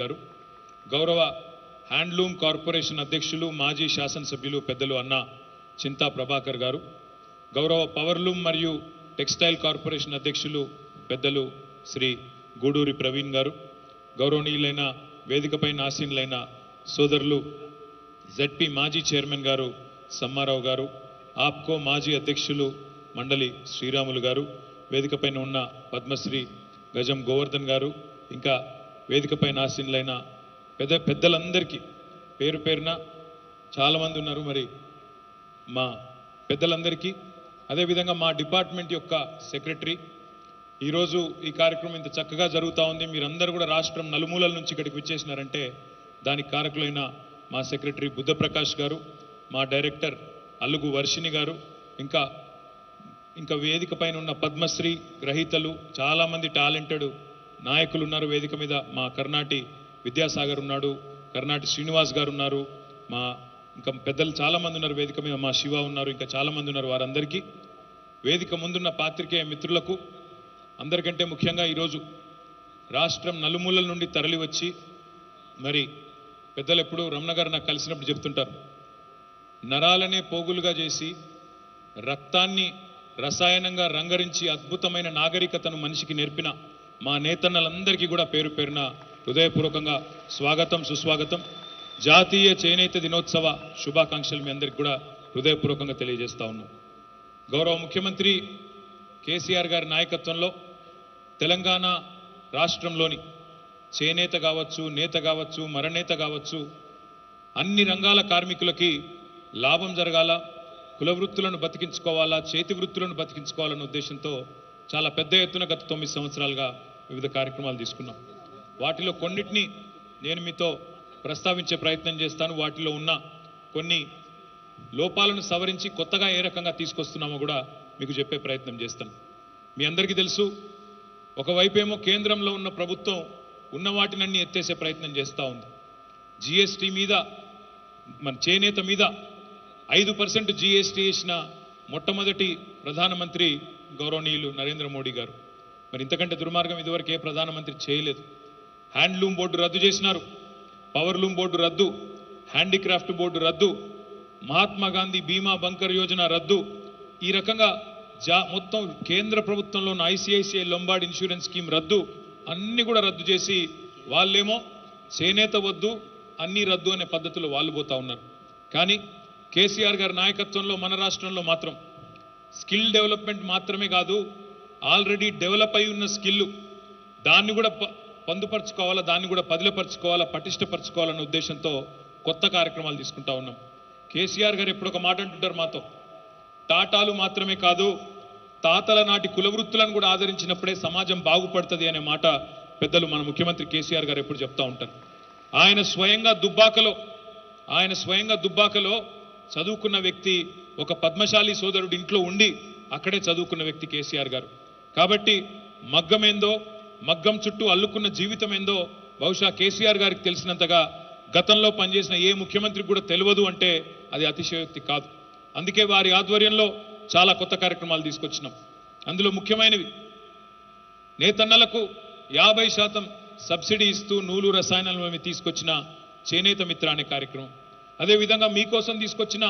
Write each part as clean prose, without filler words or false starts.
గారు, గౌరవ handloom corporation అధ్యక్షులు మాజీ శాసనసభ్యులు పెద్దలు అన్న చింతా ప్రభాకర్ గారు, గౌరవ పవర్లూమ్ మరియు టెక్స్టైల్ కార్పొరేషన్ అధ్యక్షులు పెద్దలు శ్రీ గూడూరి ప్రవీణ్ గారు, గౌరవనీయులైన వేదికపై ఆసీనులైన సోదరులు జెడ్పీ మాజీ చైర్మన్ గారు సమ్మారావు గారు, ఆప్కో మాజీ అధ్యక్షులు మండలి శ్రీరాములు గారు, వేదికపైన ఉన్న పద్మశ్రీ గజం గోవర్ధన్ గారు, ఇంకా వేదికపైన ఆసీనులైన పెద్దలందరికీ పేరు పేరున చాలామంది ఉన్నారు. మరి మా పెద్దలందరికీ, అదేవిధంగా మా డిపార్ట్మెంట్ యొక్క సెక్రటరీ, ఈరోజు ఈ కార్యక్రమం ఇంత చక్కగా జరుగుతూ ఉంది. మీరందరూ కూడా రాష్ట్రం నలుమూలల నుంచి ఇక్కడికి విచ్చేసినారంటే దానికి కారకులైన మా సెక్రటరీ బుద్ధప్రకాష్ గారు, మా డైరెక్టర్ అల్లుగు వర్షిణి గారు, ఇంకా వేదిక పైన ఉన్న పద్మశ్రీ గ్రహీతలు చాలామంది టాలెంటెడ్ నాయకులు ఉన్నారు వేదిక మీద. మా కర్ణాటి విద్యాసాగర్ ఉన్నాడు, కర్ణాటి శ్రీనివాస్ గారు ఉన్నారు, ఇంకా పెద్దలు చాలామంది ఉన్నారు వేదిక మీద, మా శివ ఉన్నారు, ఇంకా చాలామంది ఉన్నారు. వారందరికీ, వేదిక ముందున్న పాత్రికేయ మిత్రులకు, అందరికంటే ముఖ్యంగా ఈరోజు రాష్ట్రం నలుమూలల నుండి తరలి వచ్చి, మరి పెద్దలు ఎప్పుడు రమణ గారు నాకు కలిసినప్పుడు చెప్తుంటారు, నరాలనే పోగులుగా చేసి రక్తాన్ని రసాయనంగా రంగరించి అద్భుతమైన నాగరికతను మనిషికి నేర్పిన మా నేతన్నలందరికీ కూడా పేరు పేరున హృదయపూర్వకంగా స్వాగతం, సుస్వాగతం. జాతీయ చేనేత దినోత్సవ శుభాకాంక్షలు మీ అందరికీ కూడా హృదయపూర్వకంగా తెలియజేస్తా ఉన్నాం. గౌరవ ముఖ్యమంత్రి కేసీఆర్ గారి నాయకత్వంలో తెలంగాణ రాష్ట్రంలోని చేనేత కావచ్చు, నేత కావచ్చు, మరనేత కావచ్చు, అన్ని రంగాల కార్మికులకి లాభం జరగాల, కుల వృత్తులను బతికించుకోవాలా, చేతి వృత్తులను బతికించుకోవాలన్న ఉద్దేశంతో చాలా పెద్ద ఎత్తున గత 9 సంవత్సరాలుగా వివిధ కార్యక్రమాలు తీసుకున్నాం. వాటిలో కొన్నిటిని నేను మీతో ప్రస్తావించే ప్రయత్నం చేస్తాను. వాటిలో ఉన్న కొన్ని లోపాలను సవరించి కొత్తగా ఏ రకంగా తీసుకొస్తున్నామో కూడా మీకు చెప్పే ప్రయత్నం చేస్తాను. మీ అందరికీ తెలుసు, ఒకవైపేమో కేంద్రంలో ఉన్న ప్రభుత్వం ఉన్న వాటినన్నీ ఎత్తేసే ప్రయత్నం చేస్తూ ఉంది. జిఎస్టీ మీద, మన చేనేత మీద 5% జిఎస్టీ వేసిన మొట్టమొదటి ప్రధానమంత్రి గౌరవనీయులు నరేంద్ర మోడీ గారు. మరి ఇంతకంటే దుర్మార్గం ఇదివరకు ఏ ప్రధానమంత్రి చేయలేదు. హ్యాండ్లూమ్ బోర్డు రద్దు చేసినారు, పవర్లూమ్ బోర్డు రద్దు, హ్యాండీక్రాఫ్ట్ బోర్డు రద్దు, మహాత్మా గాంధీ బీమా బంకర్ యోజన రద్దు. ఈ రకంగా మొత్తం కేంద్ర ప్రభుత్వంలో ఉన్న ఐసిఐసిఐ లొంబార్డ్ ఇన్సూరెన్స్ స్కీమ్ రద్దు, అన్ని కూడా రద్దు చేసి వాళ్ళేమో చేనేత వద్దు అన్నీ రద్దు అనే పద్ధతిలో వాళ్ళు పోతా ఉన్నారు. కానీ కేసీఆర్ గారి నాయకత్వంలో మన రాష్ట్రంలో మాత్రం స్కిల్ డెవలప్మెంట్ మాత్రమే కాదు, ఆల్రెడీ డెవలప్ అయి ఉన్న స్కిల్ దాన్ని కూడా పొందుపరచుకోవాలా, దాన్ని కూడా పదిలపరచుకోవాలా, పటిష్టపరచుకోవాలన్న ఉద్దేశంతో కొత్త కార్యక్రమాలు తీసుకుంటా ఉన్నాం. కేసీఆర్ గారు ఎప్పుడు ఒక మాట అంటుంటారు మాతో, టాటాలు మాత్రమే కాదు తాతల నాటి కుల వృత్తులను కూడా ఆదరించినప్పుడే సమాజం బాగుపడుతుంది అనే మాట పెద్దలు మన ముఖ్యమంత్రి కేసీఆర్ గారు ఎప్పుడు చెప్తా ఉంటారు. ఆయన స్వయంగా దుబ్బాకలో చదువుకున్న వ్యక్తి, ఒక పద్మశాలి సోదరుడు ఇంట్లో ఉండి అక్కడే చదువుకున్న వ్యక్తి కేసీఆర్ గారు. కాబట్టి మగ్గమేందో, మగ్గం చుట్టూ అల్లుకున్న జీవితం ఏందో బహుశా కేసీఆర్ గారికి తెలిసినంతగా గతంలో పనిచేసిన ఏ ముఖ్యమంత్రికి కూడా తెలియదు అంటే అది అతిశయోక్తి కాదు. అందుకే వారి ఆధ్వర్యంలో చాలా కొత్త కార్యక్రమాలు తీసుకొచ్చినాం. అందులో ముఖ్యమైనవి, నేతన్నలకు 50% సబ్సిడీ ఇస్తూ నూలు రసాయనాలను తీసుకొచ్చిన చేనేత మిత్ర అనే కార్యక్రమం, అదేవిధంగా మీకోసం తీసుకొచ్చిన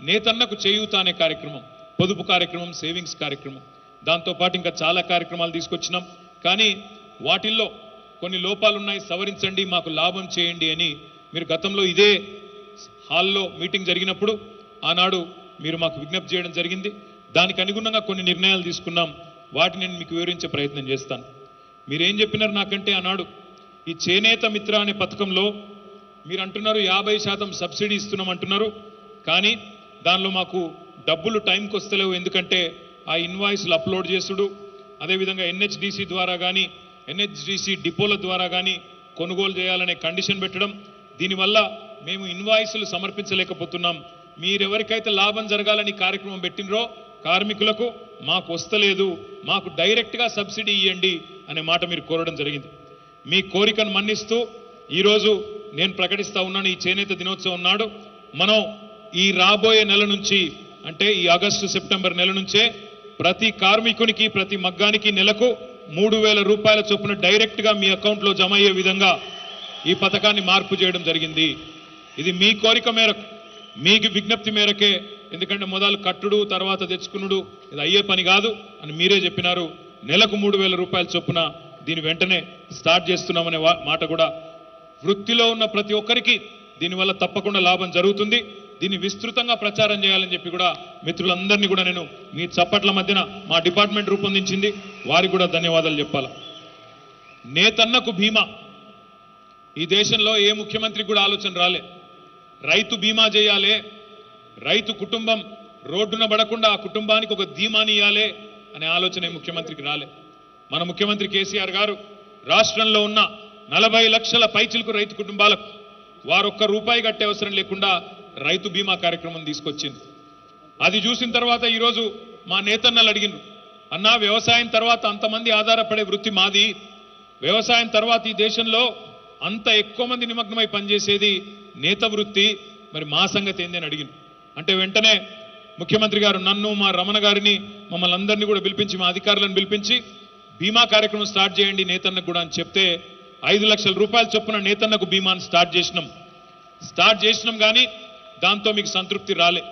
నేతన్నకు చేయూత అనే కార్యక్రమం, పొదుపు కార్యక్రమం, సేవింగ్స్ కార్యక్రమం, దాంతోపాటు ఇంకా చాలా కార్యక్రమాలు తీసుకొచ్చినాం. కానీ వాటిల్లో కొన్ని లోపాలు ఉన్నాయి, సవరించండి, మాకు లాభం చేయండి అని మీరు గతంలో ఇదే హాల్లో మీటింగ్ జరిగినప్పుడు ఆనాడు మీరు మాకు విజ్ఞప్తి చేయడం జరిగింది. దానికి అనుగుణంగా కొన్ని నిర్ణయాలు తీసుకున్నాం. వాటిని నేను మీకు వివరించే ప్రయత్నం చేస్తాను. మీరేం చెప్పినారు నాకంటే, ఆనాడు ఈ చేనేత మిత్ర అనే పథకంలో మీరు అంటున్నారు 50% సబ్సిడీ ఇస్తున్నాం అంటున్నారు, కానీ దానిలో మాకు డబ్బులు టైంకి వస్తలేవు. ఎందుకంటే ఆ ఇన్వాయిస్లు అప్లోడ్ చేసుడు, అదేవిధంగా ఎన్హెచ్డిసి ద్వారా కానీ ఎన్హెచ్డిసి డిపోల ద్వారా కానీ కొనుగోలు చేయాలనే కండిషన్ పెట్టడం, దీనివల్ల మేము ఇన్వాయిస్లు సమర్పించలేకపోతున్నాం. మీరెవరికైతే లాభం జరగాలని కార్యక్రమం పెట్టినరో కార్మికులకు మాకు వస్తలేదు, మాకు డైరెక్ట్గా సబ్సిడీ ఇవ్వండి అనే మాట మీరు కోరడం జరిగింది. మీ కోరికను మన్నిస్తూ ఈరోజు నేను ప్రకటిస్తా ఉన్నాను, ఈ చేనేత దినోత్సవం నాడు మనం ఈ రాబోయే నెల నుంచి, అంటే ఈ ఆగస్టు సెప్టెంబర్ నెల నుంచే ప్రతి కార్మికునికి, ప్రతి మగ్గానికి నెలకు 3,000 రూపాయల చొప్పున డైరెక్ట్గా మీ అకౌంట్లో జమ అయ్యే విధంగా ఈ పథకాన్ని మార్పు చేయడం జరిగింది. ఇది మీ కోరిక మేరకు, మీకు విజ్ఞప్తి మేరకే. ఎందుకంటే మొదలు కట్టుడు తర్వాత తెచ్చుకునుడు ఇది అయ్యే పని కాదు అని మీరే చెప్పినారు. నెలకు 3,000 రూపాయల చొప్పున దీని వెంటనే స్టార్ట్ చేస్తున్నామనే మాట కూడా వృత్తిలో ఉన్న ప్రతి ఒక్కరికి దీనివల్ల తప్పకుండా లాభం జరుగుతుంది. దీన్ని విస్తృతంగా ప్రచారం చేయాలని చెప్పి కూడా మిత్రులందరినీ కూడా నేను మీ చప్పట్ల మధ్యన మా డిపార్ట్మెంట్ రూపొందించింది, వారికి కూడా ధన్యవాదాలు చెప్పాలి. నేతన్నకు బీమా ఈ దేశంలో ఏ ముఖ్యమంత్రికి కూడా ఆలోచన రాలే. రైతు బీమా చేయాలి, రైతు కుటుంబం రోడ్డున పడకుండా ఆ కుటుంబానికి ఒక ధీమాని ఇవ్వాలి అనే ఆలోచన ముఖ్యమంత్రికి రాలే. మన ముఖ్యమంత్రి కేసీఆర్ గారు రాష్ట్రంలో ఉన్న 40 లక్షల పైచిలకు రైతు కుటుంబాలకు వారు ఒక్క రూపాయి కట్టే అవసరం లేకుండా రైతు బీమా కార్యక్రమం తీసుకొచ్చింది. అది చూసిన తర్వాత ఈరోజు మా నేతన్నలు అడిగినారు, అన్నా వ్యవసాయం తర్వాత అంతమంది ఆధారపడే వృత్తి మాది, వ్యవసాయం తర్వాత ఈ దేశంలో అంత ఎక్కువ మంది నిమగ్నమై పనిచేసేది నేత వృత్తి, మరి మా సంగతి ఏంది అని అడిగింది. అంటే వెంటనే ముఖ్యమంత్రి గారు నన్ను, మా రమణ గారిని, మమ్మల్ని అందరినీ కూడా పిలిపించి, మా అధికారులను పిలిపించి బీమా కార్యక్రమం స్టార్ట్ చేయండి నేతన్నకు కూడా అని చెప్తే 5 లక్షల రూపాయల చొప్పున నేతన్నకు బీమాను స్టార్ట్ చేసినాం. కానీ దాంతో మీకు సంతృప్తి రాలే.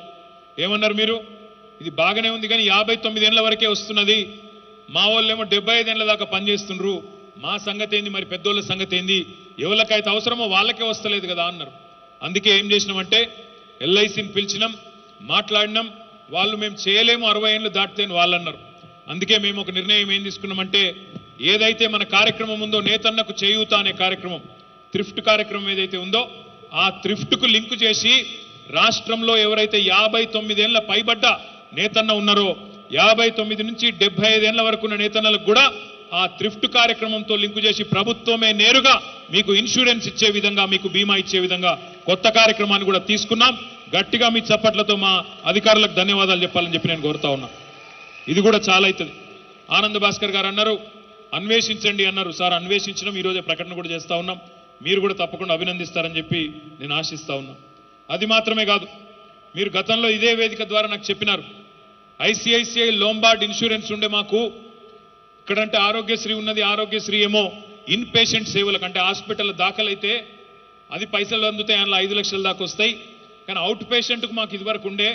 ఏమన్నారు మీరు? ఇది బాగానే ఉంది కానీ 59 ఏళ్ల వరకే వస్తున్నది, మా వాళ్ళేమో 75 ఏళ్ల దాకా పనిచేస్తుండ్రు, మా సంగతి ఏంది, మరి పెద్దోళ్ళ సంగతి ఏంది, ఎవరికైతే అవసరమో వాళ్ళకే వస్తలేదు కదా అన్నారు. అందుకే ఏం చేసినామంటే ఎల్ఐసిని పిలిచినాం, మాట్లాడినాం. వాళ్ళు మేము చేయలేము 60 ఏళ్ళు దాటితే వాళ్ళు అన్నారు. అందుకే మేము ఒక నిర్ణయం ఏం తీసుకున్నామంటే ఏదైతే మన కార్యక్రమం ఉందో నేతన్నకు చేయూత అనే కార్యక్రమం, థ్రిఫ్ట్ కార్యక్రమం ఏదైతే ఉందో ఆ థ్రిఫ్ట్కు లింకు చేసి రాష్ట్రంలో ఎవరైతే 59 ఏళ్ల పైబడ్డ నేతన్న ఉన్నారో 59 నుంచి 75 ఏళ్ల వరకు ఉన్న నేతన్నలకు కూడా ఆ థ్రిఫ్ట్ కార్యక్రమంతో లింకు చేసి ప్రభుత్వమే నేరుగా మీకు ఇన్సూరెన్స్ ఇచ్చే విధంగా, మీకు బీమా ఇచ్చే విధంగా కొత్త కార్యక్రమాన్ని కూడా తీసుకున్నాం. గట్టిగా మీ చప్పట్లతో మా అధికారులకు ధన్యవాదాలు చెప్పాలని చెప్పి నేను కోరుతా ఉన్నా. ఇది కూడా చాలా అవుతుంది. ఆనంద్ భాస్కర్ గారు అన్నారు అన్వేషించండి అన్నారు. సార్ అన్వేషించడం ఈరోజే ప్రకటన కూడా చేస్తా ఉన్నాం, మీరు కూడా తప్పకుండా అభినందిస్తారని చెప్పి నేను ఆశిస్తా ఉన్నా. అది మాత్రమే కాదు, మీరు గతంలో ఇదే వేదిక ద్వారా నాకు చెప్పినారు ఐసిఐసిఐ లోంబార్డ్ ఇన్సూరెన్స్ ఉండే మాకు, ఇక్కడంటే ఆరోగ్యశ్రీ ఉన్నది, ఆరోగ్యశ్రీ ఏమో ఇన్ పేషెంట్ సేవలకు అంటే హాస్పిటల్ దాఖలైతే అది పైసలు అందుతాయి, అందులో 5 లక్షల దాకా వస్తాయి. కానీ అవుట్ పేషెంట్కు మాకు ఇదివరకు ఉండే,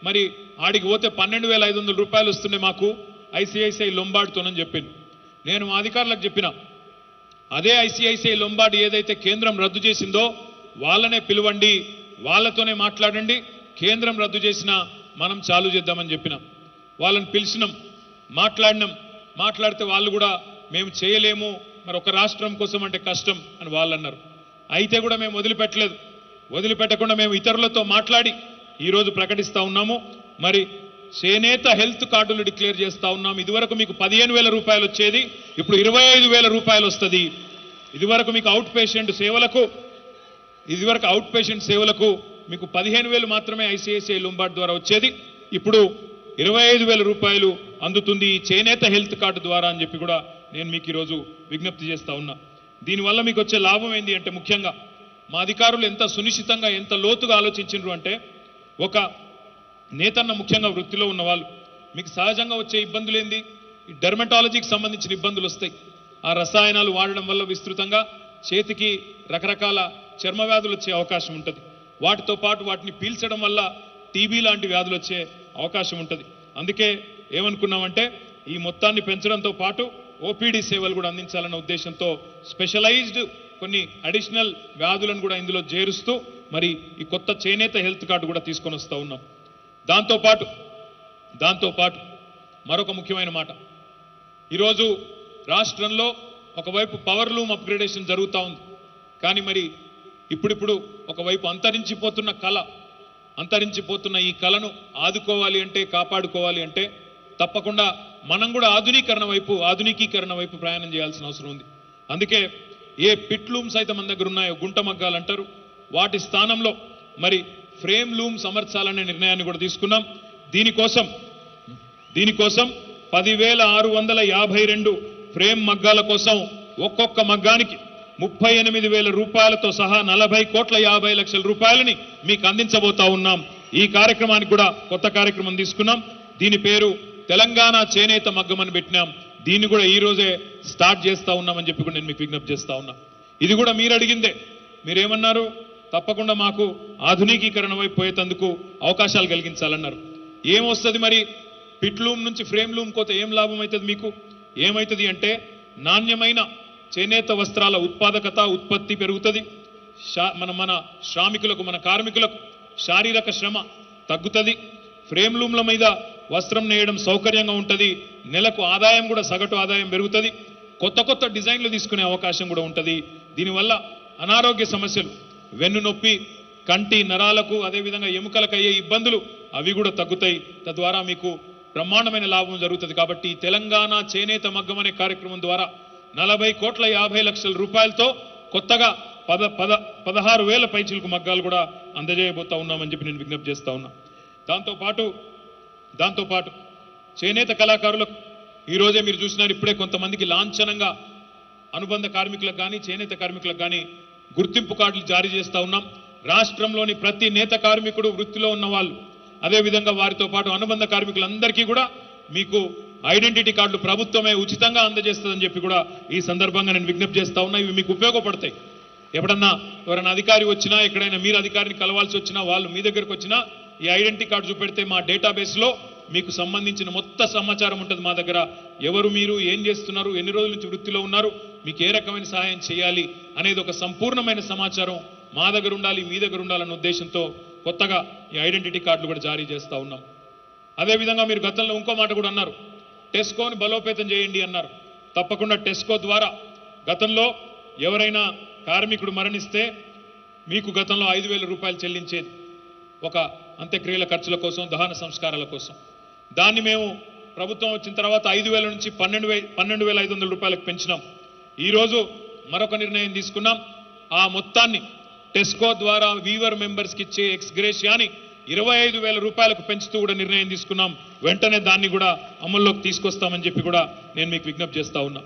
మరి ఆడికి పోతే 12,500 రూపాయలు వస్తుండే మాకు ఐసిఐసిఐ లొంబార్డ్తోనని చెప్పింది. నేను మా అధికారులకు చెప్పిన అదే ఐసిఐసిఐ లొంబార్డ్ ఏదైతే కేంద్రం రద్దు చేసిందో వాళ్ళనే పిలవండి, వాళ్ళతోనే మాట్లాడండి, కేంద్రం రద్దు చేసినా మనం చాలు చేద్దామని చెప్పినాం. వాళ్ళని పిలిచినాం, మాట్లాడితే వాళ్ళు కూడా మేము చేయలేము, మరి ఒక రాష్ట్రం కోసం అంటే కష్టం అని వాళ్ళు అన్నారు. అయితే కూడా మేము వదిలిపెట్టకుండా మేము ఇతరులతో మాట్లాడి ఈరోజు ప్రకటిస్తా ఉన్నాము. మరి చేనేత హెల్త్ కార్డులు డిక్లేర్ చేస్తా ఉన్నాం. ఇదివరకు మీకు 15,000 రూపాయలు వచ్చేది, ఇప్పుడు 25,000 రూపాయలు వస్తుంది. ఇదివరకు మీకు అవుట్ పేషెంట్ సేవలకు మీకు 15,000 మాత్రమే ఐసిఐసిఐ లొంబార్డ్ ద్వారా వచ్చేది, ఇప్పుడు 25,000 రూపాయలు అందుతుంది ఈ చేనేత హెల్త్ కార్డు ద్వారా అని చెప్పి కూడా నేను మీకు ఈరోజు విజ్ఞప్తి చేస్తా ఉన్నా. దీనివల్ల మీకు వచ్చే లాభం ఏంటి అంటే ముఖ్యంగా మా అధికారులు ఎంత సునిశ్చితంగా ఎంత లోతుగా ఆలోచించారు అంటే, ఒక నేతన్న ముఖ్యంగా వృత్తిలో ఉన్న వాళ్ళు మీకు సహజంగా వచ్చే ఇబ్బందులు ఏంది, ఈ డెర్మటాలజీకి సంబంధించిన ఇబ్బందులు వస్తాయి. ఆ రసాయనాలు వాడడం వల్ల విస్తృతంగా చేతికి రకరకాల చర్మ వ్యాధులు వచ్చే అవకాశం ఉంటుంది. వాటితో పాటు వాటిని పీల్చడం వల్ల టీబీ లాంటి వ్యాధులు వచ్చే అవకాశం ఉంటుంది. అందుకే ఏమనుకున్నామంటే ఈ మొత్తాన్ని పెంచడంతో పాటు ఓపీడీ సేవలు కూడా అందించాలన్న ఉద్దేశంతో స్పెషలైజ్డ్ కొన్ని అడిషనల్ వ్యాధులను కూడా ఇందులో చేరుస్తూ మరి ఈ కొత్త చేనేత హెల్త్ కార్డు కూడా తీసుకొని వస్తూ ఉన్నాం. దాంతోపాటు మరొక ముఖ్యమైన మాట, ఈరోజు రాష్ట్రంలో ఒకవైపు పవర్ లూమ్ అప్గ్రేడేషన్ జరుగుతూ ఉంది, కానీ మరి ఇప్పుడిప్పుడు ఒకవైపు అంతరించిపోతున్న ఈ కళను ఆదుకోవాలి అంటే, కాపాడుకోవాలి అంటే తప్పకుండా మనం కూడా ఆధునికీకరణ వైపు ప్రయాణం చేయాల్సిన అవసరం ఉంది. అందుకే ఏ పిట్ లూమ్స్ అయితే మన దగ్గర ఉన్నాయో, గుంట మగ్గాలు అంటారు, వాటి స్థానంలో మరి ఫ్రేమ్ లూమ్స్ అమర్చాలనే నిర్ణయాన్ని కూడా తీసుకున్నాం. దీనికోసం 10,652 ఫ్రేమ్ మగ్గాల కోసం ఒక్కొక్క మగ్గానికి 38,000 రూపాయలతో సహా 40,50,00,000 రూపాయలని మీకు అందించబోతా ఉన్నాం. ఈ కార్యక్రమానికి కూడా కొత్త కార్యక్రమం తీసుకున్నాం. దీని పేరు తెలంగాణ చేనేత మగ్గం అని పెట్టినాం. దీన్ని కూడా ఈ రోజే స్టార్ట్ చేస్తా ఉన్నామని చెప్పి కూడా నేను మీకు విజ్ఞప్తి చేస్తా ఉన్నా. ఇది కూడా మీరు అడిగిందే. మీరేమన్నారు? తప్పకుండా మాకు ఆధునికీకరణ వైపు పోయేందుకు అవకాశాలు కలిగించాలన్నారు. ఏమొస్తుంది మరి? పిట్లూమ్ నుంచి ఫ్రేమ్ లూమ్ కోత ఏం లాభం అవుతుంది మీకు? ఏమవుతుంది అంటే నాణ్యమైన చేనేత వస్త్రాల ఉత్పాదకత ఉత్పత్తి పెరుగుతుంది. మన శ్రామికులకు మన కార్మికులకు శారీరక శ్రమ తగ్గుతుంది. ఫ్రేమ్ లూమ్ల మీద వస్త్రం నేయడం సౌకర్యంగా ఉంటుంది. నెలకు ఆదాయం కూడా సగటు ఆదాయం పెరుగుతుంది. కొత్త కొత్త డిజైన్లు తీసుకునే అవకాశం కూడా ఉంటుంది. దీనివల్ల అనారోగ్య సమస్యలు, వెన్ను నొప్పి, కంటి నరాలకు అదేవిధంగా ఎముకలకు అయ్యే ఇబ్బందులు అవి కూడా తగ్గుతాయి. తద్వారా మీకు బ్రహ్మాండమైన లాభం జరుగుతుంది. కాబట్టి తెలంగాణ చేనేత మగ్గం అనే కార్యక్రమం ద్వారా 40,50,00,000 రూపాయలతో కొత్తగా 16,000 పైచిలకు మగ్గాలు కూడా అందజేయబోతా ఉన్నామని చెప్పి నేను విజ్ఞప్తి చేస్తా ఉన్నా. దాంతోపాటు చేనేత కళాకారులకు ఈరోజే మీరు చూసినారు, ఇప్పుడే కొంతమందికి లాంఛనంగా అనుబంధ కార్మికులకు కానీ చేనేత కార్మికులకు కానీ గుర్తింపు కార్డులు జారీ చేస్తూ ఉన్నాం. రాష్ట్రంలోని ప్రతి నేత కార్మికుడు, వృత్తిలో ఉన్న వాళ్ళు, అదేవిధంగా వారితో పాటు అనుబంధ కార్మికులందరికీ కూడా మీకు ఐడెంటిటీ కార్డులు ప్రభుత్వమే ఉచితంగా అందజేస్తుందని చెప్పి కూడా ఈ సందర్భంగా నేను విజ్ఞప్తి చేస్తా ఉన్నా. ఇవి మీకు ఉపయోగపడతాయి. ఎప్పుడన్నా ఎవరైనా అధికారి వచ్చినా, ఎక్కడైనా మీరు అధికారిని కలవాల్సి వచ్చినా, వాళ్ళు మీ దగ్గరకు వచ్చినా ఈ ఐడెంటిటీ కార్డు చూపెడితే మా డేటాబేస్లో మీకు సంబంధించిన మొత్తం సమాచారం ఉంటుంది. మా దగ్గర ఎవరు, మీరు ఏం చేస్తున్నారు, ఎన్ని రోజుల నుంచి వృత్తిలో ఉన్నారు, మీకు ఏ రకమైన సహాయం చేయాలి అనేది ఒక సంపూర్ణమైన సమాచారం మా దగ్గర ఉండాలి, మీ దగ్గర ఉండాలన్న ఉద్దేశంతో కొత్తగా ఈ ఐడెంటిటీ కార్డులు కూడా జారీ చేస్తూ ఉన్నాం. అదేవిధంగా మీరు గతంలో ఇంకో మాట కూడా అన్నారు, టెస్కోని బలోపేతం చేయండి అన్నారు. తప్పకుండా టెస్కో ద్వారా గతంలో ఎవరైనా కార్మికుడు మరణిస్తే మీకు గతంలో 5,000 రూపాయలు చెల్లించేది ఒక అంత్యక్రియల ఖర్చుల కోసం, దహన సంస్కారాల కోసం. దాన్ని మేము ప్రభుత్వం వచ్చిన తర్వాత 5,000 నుంచి 12,500 రూపాయలకు పెంచినాం. ఈరోజు మరొక నిర్ణయం తీసుకున్నాం. ఆ మొత్తాన్ని టెస్కో ద్వారా వీవర్ మెంబర్స్కి ఇచ్చే ఎక్స్గ్రేషియాని 25,000 రూపాయలకు పెంచుతూ కూడా నిర్ణయం తీసుకున్నాం. వెంటనే దాన్ని కూడా అమల్లోకి తీసుకొస్తామని చెప్పి కూడా నేను మీకు విజ్ఞప్తి చేస్తా ఉన్నా.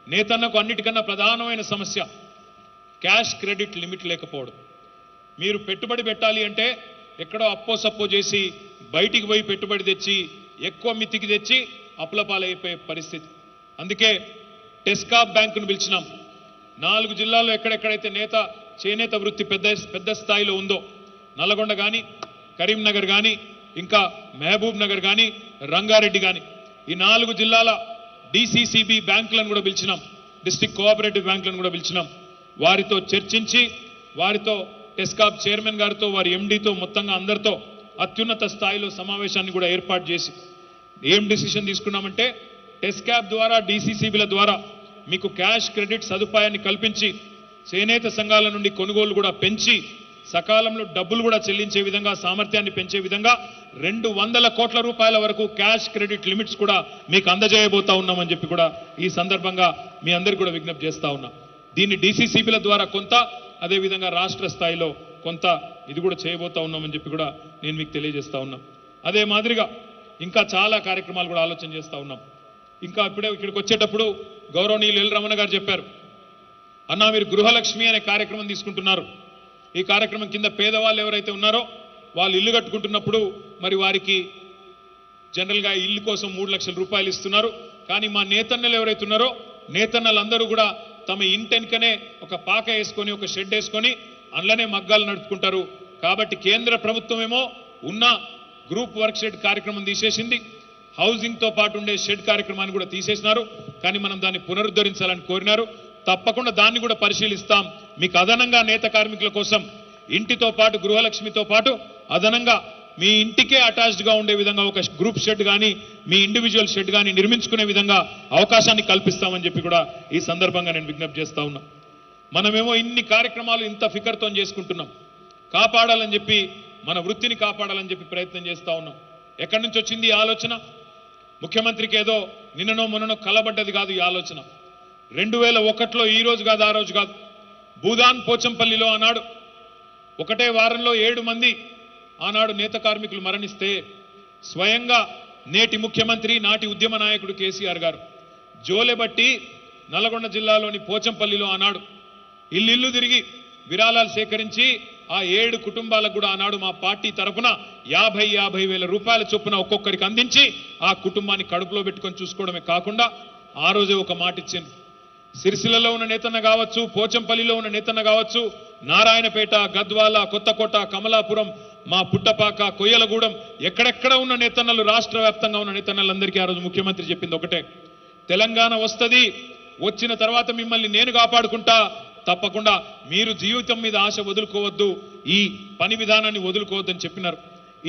నేతన్నకు అన్నిటికన్నా ప్రధానమైన సమస్య క్యాష్ క్రెడిట్ లిమిట్ లేకపోవడం. మీరు పెట్టుబడి పెట్టాలి అంటే ఎక్కడో అప్పో సప్పో చేసి బయటికి పోయి పెట్టుబడి తెచ్చి ఎక్కువ మితికి తెచ్చి అప్పులపాలైపోయే పరిస్థితి. అందుకే టెస్కాప్ బ్యాంకును పిలిచినాం. 4 జిల్లాల్లో ఎక్కడెక్కడైతే చేనేత వృత్తి పెద్ద స్థాయిలో ఉందో, నల్గొండ కానీ, కరీంనగర్ కానీ, ఇంకా మహబూబ్ నగర్ కానీ, రంగారెడ్డి కానీ, ఈ 4 జిల్లాల డిసిసిబి బ్యాంకులను కూడా పిలిచినాం. డిస్ట్రిక్ట్ కోఆపరేటివ్ బ్యాంకులను కూడా పిలిచినాం. వారితో చర్చించి, వారితో టెస్కాప్ చైర్మన్ గారితో, వారి ఎండీతో, మొత్తంగా అందరితో అత్యున్నత స్థాయిలో సమావేశాన్ని కూడా ఏర్పాటు చేసి ఏం డిసిషన్ తీసుకున్నామంటే టెస్కాప్ ద్వారా, డిసిసిబిల ద్వారా మీకు క్యాష్ క్రెడిట్ సదుపాయాన్ని కల్పించి చేనేత సంఘాల నుండి కొనుగోలు కూడా పెంచి సకాలంలో డబ్బులు కూడా చెల్లించే విధంగా, సామర్థ్యాన్ని పెంచే విధంగా 200 కోట్ల రూపాయల వరకు క్యాష్ క్రెడిట్ లిమిట్స్ కూడా మీకు అందజేయబోతా ఉన్నామని చెప్పి కూడా ఈ సందర్భంగా మీ అందరికీ కూడా విజ్ఞప్తి చేస్తా ఉన్నా. దీన్ని డిసిసిబిల ద్వారా కొంత, అదేవిధంగా రాష్ట్ర స్థాయిలో కొంత ఇది కూడా చేయబోతా ఉన్నామని చెప్పి కూడా నేను మీకు తెలియజేస్తా ఉన్నాం. అదే మాదిరిగా ఇంకా చాలా కార్యక్రమాలు కూడా ఆలోచన చేస్తూ ఉన్నాం. ఇంకా ఇప్పుడే ఇక్కడికి వచ్చేటప్పుడు గౌరవనీయులు ఎల్ రమణ గారు చెప్పారు, అన్నా మీరు గృహలక్ష్మి అనే కార్యక్రమం తీసుకుంటున్నారు. ఈ కార్యక్రమం కింద పేదవాళ్ళు ఎవరైతే ఉన్నారో వాళ్ళు ఇల్లు కట్టుకుంటున్నప్పుడు మరి వారికి జనరల్గా ఇల్లు కోసం 3 లక్షల రూపాయలు ఇస్తున్నారు. కానీ మా నేతన్నలు ఎవరైతే ఉన్నారో నేతన్నలందరూ కూడా తమ ఇంటెన్కనే ఒక పాక వేసుకొని, ఒక షెడ్ వేసుకొని అందులోనే మగ్గాలు నడుపుకుంటారు. కాబట్టి కేంద్ర ప్రభుత్వం ఏమో ఉన్న గ్రూప్ వర్క్ షెడ్ కార్యక్రమం తీసేసింది, హౌసింగ్తో పాటు ఉండే షెడ్ కార్యక్రమాన్ని కూడా తీసేసినారు. కానీ మనం దాన్ని పునరుద్ధరించాలని కోరినారు. తప్పకుండా దాన్ని కూడా పరిశీలిస్తాం. మీకు అదనంగా నేత కార్మికుల కోసం ఇంటితో పాటు, గృహలక్ష్మితో పాటు అదనంగా మీ ఇంటికే అటాచ్డ్గా ఉండే విధంగా ఒక గ్రూప్ షెడ్ కానీ, మీ ఇండివిజువల్ షెడ్ కానీ నిర్మించుకునే విధంగా అవకాశాన్ని కల్పిస్తామని చెప్పి కూడా ఈ సందర్భంగా నేను విజ్ఞప్తి చేస్తా ఉన్నా. మనమేమో ఇన్ని కార్యక్రమాలు ఇంత ఫికర్తో చేసుకుంటున్నాం. కాపాడాలని చెప్పి, మన వృత్తిని కాపాడాలని చెప్పి ప్రయత్నం చేస్తూ ఉన్నాం. ఎక్కడి నుంచి వచ్చింది ఈ ఆలోచన? ముఖ్యమంత్రికి ఏదో నిన్ననో మొన్ననో కలబడ్డది కాదు ఈ ఆలోచన. 2001లో, ఈ రోజు కాదు, ఆ రోజు కాదు, భూదాన్ పోచంపల్లిలో ఆనాడు ఒకటే వారంలో 7 మంది ఆనాడు నేత కార్మికులు మరణిస్తే స్వయంగా నేటి ముఖ్యమంత్రి, నాటి ఉద్యమ నాయకుడు కేసీఆర్ గారు జోలెబట్టి నల్గొండ జిల్లాలోని పోచంపల్లిలో ఆనాడు ఇల్లు తిరిగి విరాళాలు సేకరించి ఆ 7 కుటుంబాలకు కూడా ఆనాడు మా పార్టీ తరఫున 50,000 రూపాయల చొప్పున ఒక్కొక్కరికి అందించి ఆ కుటుంబాన్ని కడుపులో పెట్టుకొని చూసుకోవడమే కాకుండా ఆ రోజే ఒక మాట ఇచ్చింది, సిరిసిల్లలో ఉన్న నేతన్న కావచ్చు, పోచంపల్లిలో ఉన్న నేతన్న కావచ్చు, నారాయణపేట, గద్వాల, కొత్తకోట, కమలాపురం, మా పుట్టపాక, కొయ్యలగూడెం, ఎక్కడెక్కడ ఉన్న నేతన్నలు, రాష్ట్ర వ్యాప్తంగా ఉన్న నేతన్నలందరికీ ఆ రోజు ముఖ్యమంత్రి చెప్పింది ఒకటే, తెలంగాణ వస్తుంది, వచ్చిన తర్వాత మిమ్మల్ని నేను కాపాడుకుంటా, తప్పకుండా మీరు జీవితం మీద ఆశ వదులుకోవద్దు, ఈ పని విధానాన్ని వదులుకోవద్దని చెప్పినారు.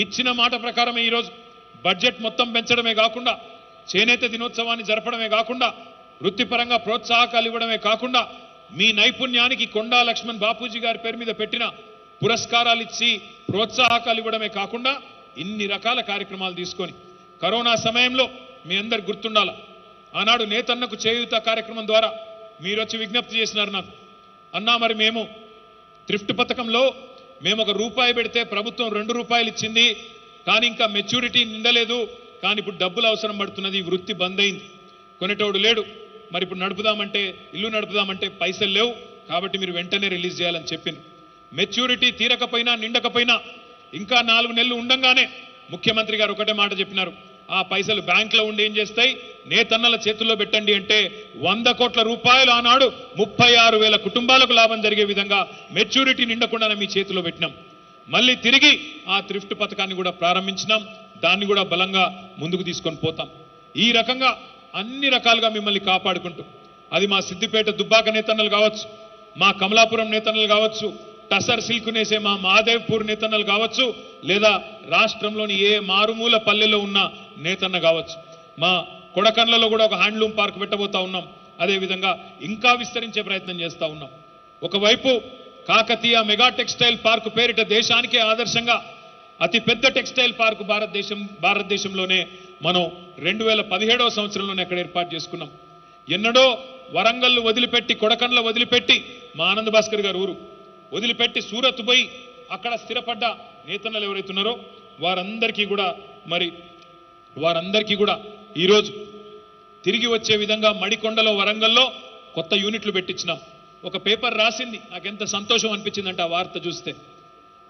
ఇచ్చిన మాట ప్రకారమే ఈరోజు బడ్జెట్ మొత్తం పెంచడమే కాకుండా, చేనేత దినోత్సవాన్ని జరపడమే కాకుండా, వృత్తిపరంగా ప్రోత్సాహకాలు ఇవ్వడమే కాకుండా, మీ నైపుణ్యానికి కొండా లక్ష్మణ్ బాపూజీ గారి పేరు మీద పెట్టిన పురస్కారాలు ఇచ్చి ప్రోత్సాహకాలు ఇవ్వడమే కాకుండా ఇన్ని రకాల కార్యక్రమాలు తీసుకొని, కరోనా సమయంలో మీ అందరు గుర్తుండాల, ఆనాడు నేతన్నకు చేయూత కార్యక్రమం ద్వారా మీరు వచ్చి విజ్ఞప్తి చేసినారు నాకు, అన్నా మరి మేము థ్రిఫ్ట్ పథకంలో మేము ₹1 పెడితే ప్రభుత్వం ₹2 ఇచ్చింది, కానీ ఇంకా మెచ్యూరిటీ నిండలేదు, కానీ ఇప్పుడు డబ్బులు అవసరం పడుతున్నది, వృత్తి బంద్ అయింది, కొనేటోడు లేడు, మరి ఇప్పుడు నడుపుదామంటే, ఇల్లు నడుపుదామంటే పైసలు లేవు, కాబట్టి మీరు వెంటనే రిలీజ్ చేయాలని చెప్పింది. మెచ్యూరిటీ తీరకపోయినా నిండకపోయినా ఇంకా 4 నెలలు ఉండంగానే ముఖ్యమంత్రి గారు ఒకటే మాట చెప్పినారు, ఆ పైసలు బ్యాంకులో ఉండి ఏం చేస్తాయి, నేతన్నల చేతుల్లో పెట్టండి అంటే ₹100 కోట్ల ఆనాడు 36,000 కుటుంబాలకు లాభం జరిగే విధంగా మెచ్యూరిటీ నిండకుండానే మీ చేతిలో పెట్టినాం. మళ్ళీ తిరిగి ఆ థ్రిఫ్ట్ పథకాన్ని కూడా ప్రారంభించినాం, దాన్ని కూడా బలంగా ముందుకు తీసుకొని పోతాం. ఈ రకంగా అన్ని రకాలుగా మిమ్మల్ని కాపాడుకుంటూ, అది మా సిద్దిపేట దుబ్బాక నేతన్నలు కావచ్చు, మా కమలాపురం నేతన్నలు కావచ్చు, టసర్ సిల్క్ నేసే మా మహాదేవ్పూర్ నేతన్నలు కావచ్చు, లేదా రాష్ట్రంలోని ఏ మారుమూల పల్లెలో ఉన్న నేతన్న కావచ్చు, మా కొడకన్లలో కూడా ఒక హ్యాండ్లూమ్ పార్క్ పెట్టబోతా ఉన్నాం, అదేవిధంగా ఇంకా విస్తరించే ప్రయత్నం చేస్తూ ఉన్నాం. ఒకవైపు కాకతీయ మెగా టెక్స్టైల్ పార్క్ పేరిట దేశానికే ఆదర్శంగా అతి పెద్ద టెక్స్టైల్ పార్క్ భారతదేశంలోనే మనం 2017వ సంవత్సరంలోనే అక్కడ ఏర్పాటు చేసుకున్నాం. ఎన్నడో వరంగల్ వదిలిపెట్టి, కొడకండ్ల వదిలిపెట్టి, మా ఆనంద్ భాస్కర్ గారు ఊరు వదిలిపెట్టి సూరత్ పోయి అక్కడ స్థిరపడ్డ నేతన్నలు ఎవరైతున్నారో వారందరికీ కూడా ఈరోజు తిరిగి వచ్చే విధంగా మడికొండలో, వరంగల్లో కొత్త యూనిట్లు పెట్టించినాం. ఒక పేపర్ రాసింది, నాకెంత సంతోషం అనిపించిందంటే ఆ వార్త చూస్తే,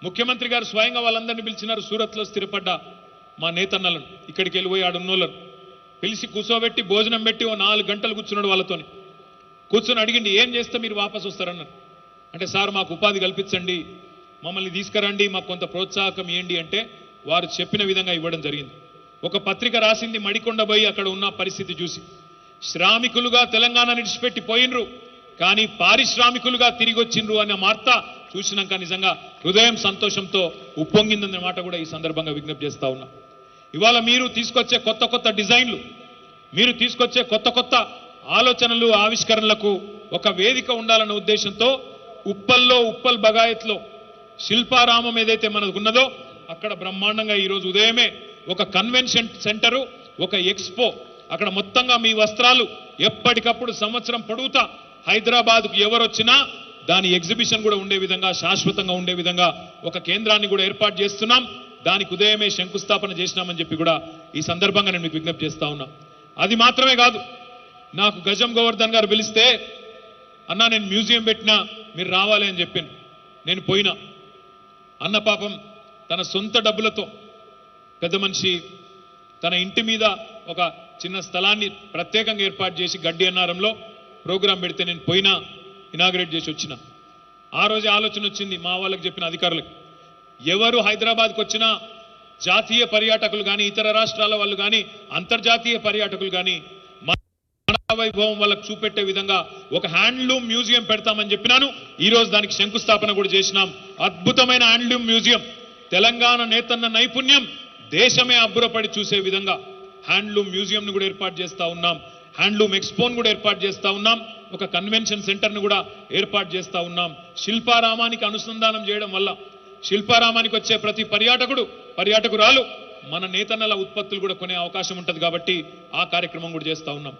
ముఖ్యమంత్రి గారు స్వయంగా వాళ్ళందరినీ పిలిచినారు, సూరత్లో స్థిరపడ్డ మా నేతన్నలను, ఇక్కడికి వెళ్ళిపోయి ఆడున్నోళ్ళను పిలిచి కూర్చోబెట్టి భోజనం పెట్టి 4 గంటలు కూర్చున్నాడు వాళ్ళతోని. కూర్చొని అడిగింది, ఏం చేస్తే మీరు వాపసు వస్తారన్నారు. అంటే సార్ మాకు ఉపాధి కల్పించండి, మమ్మల్ని తీసుకురండి, మాకు కొంత ప్రోత్సాహకం ఇవ్వండి అంటే వారు చెప్పిన విధంగా ఇవ్వడం జరిగింది. ఒక పత్రిక రాసింది, మడికొండ పోయి అక్కడ ఉన్న పరిస్థితి చూసి, శ్రామికులుగా తెలంగాణ విడిచిపెట్టి పోయినరు, కానీ పారిశ్రామికులుగా తిరిగి వచ్చిండ్రు అనే వార్త చూసినాక నిజంగా హృదయం సంతోషంతో ఉప్పొంగిందనే మాట కూడా ఈ సందర్భంగా విజ్ఞప్తి చేస్తా ఉన్నా. ఇవాళ మీరు తీసుకొచ్చే కొత్త కొత్త డిజైన్లు, మీరు తీసుకొచ్చే కొత్త కొత్త ఆలోచనలు, ఆవిష్కరణలకు ఒక వేదిక ఉండాలన్న ఉద్దేశంతో ఉప్పల్ బగాయత్లో శిల్పారామం ఏదైతే మనకు ఉన్నదో అక్కడ బ్రహ్మాండంగా ఈరోజు ఉదయమే ఒక కన్వెన్షన్ సెంటరు, ఒక ఎక్స్పో, అక్కడ మొత్తంగా మీ వస్త్రాలు ఎప్పటికప్పుడు సంవత్సరం పొడుగుతా హైదరాబాద్కు ఎవరొచ్చినా దాని ఎగ్జిబిషన్ కూడా ఉండే విధంగా, శాశ్వతంగా ఉండే విధంగా ఒక కేంద్రాన్ని కూడా ఏర్పాటు చేస్తున్నాం. దానికి ఉదయమే శంకుస్థాపన చేసినామని చెప్పి కూడా ఈ సందర్భంగా నేను మీకు విజ్ఞప్తి చేస్తా ఉన్నా. అది మాత్రమే కాదు, నాకు గజం గోవర్ధన్ గారు పిలిస్తే, అన్నా నేను మ్యూజియం పెట్టినా మీరు రావాలి అని చెప్పాను. నేను పోయినా, అన్న పాపం తన సొంత డబ్బులతో పెద్ద మనిషి తన ఇంటి మీద ఒక చిన్న స్థలాన్ని ప్రత్యేకంగా ఏర్పాటు చేసి గడ్డి అన్నారంలో ప్రోగ్రాం పెడితే నేను పోయినా, ఇనాగ్రేట్ చేసి వచ్చిన. ఆ రోజే ఆలోచన వచ్చింది మా వాళ్ళకి, చెప్పిన అధికారులకు, ఎవరు హైదరాబాద్కి వచ్చినా జాతీయ పర్యాటకులు కానీ, ఇతర రాష్ట్రాల వాళ్ళు కానీ, అంతర్జాతీయ పర్యాటకులు కానీ మన వైభవం వాళ్ళకు చూపెట్టే విధంగా ఒక హ్యాండ్లూమ్ మ్యూజియం పెడతామని చెప్పినాను. ఈ రోజు దానికి శంకుస్థాపన కూడా చేసినాం. అద్భుతమైన హ్యాండ్లూమ్ మ్యూజియం, తెలంగాణ నేతన్న నైపుణ్యం దేశమే అబ్బురపడి చూసే విధంగా హ్యాండ్లూమ్ మ్యూజియంను కూడా ఏర్పాటు చేస్తా ఉన్నాం. హ్యాండ్లూమ్ ఎక్స్పోను కూడా ఏర్పాటు చేస్తా ఉన్నాం. ఒక కన్వెన్షన్ సెంటర్ను కూడా ఏర్పాటు చేస్తా ఉన్నాం. శిల్పారామానికి అనుసంధానం చేయడం వల్ల శిల్పారామానికి వచ్చే ప్రతి పర్యాటకురాలు మన నేతన్నల ఉత్పత్తులు కూడా కొనే అవకాశం ఉంటుంది కాబట్టి ఆ కార్యక్రమం కూడా చేస్తా ఉన్నాం.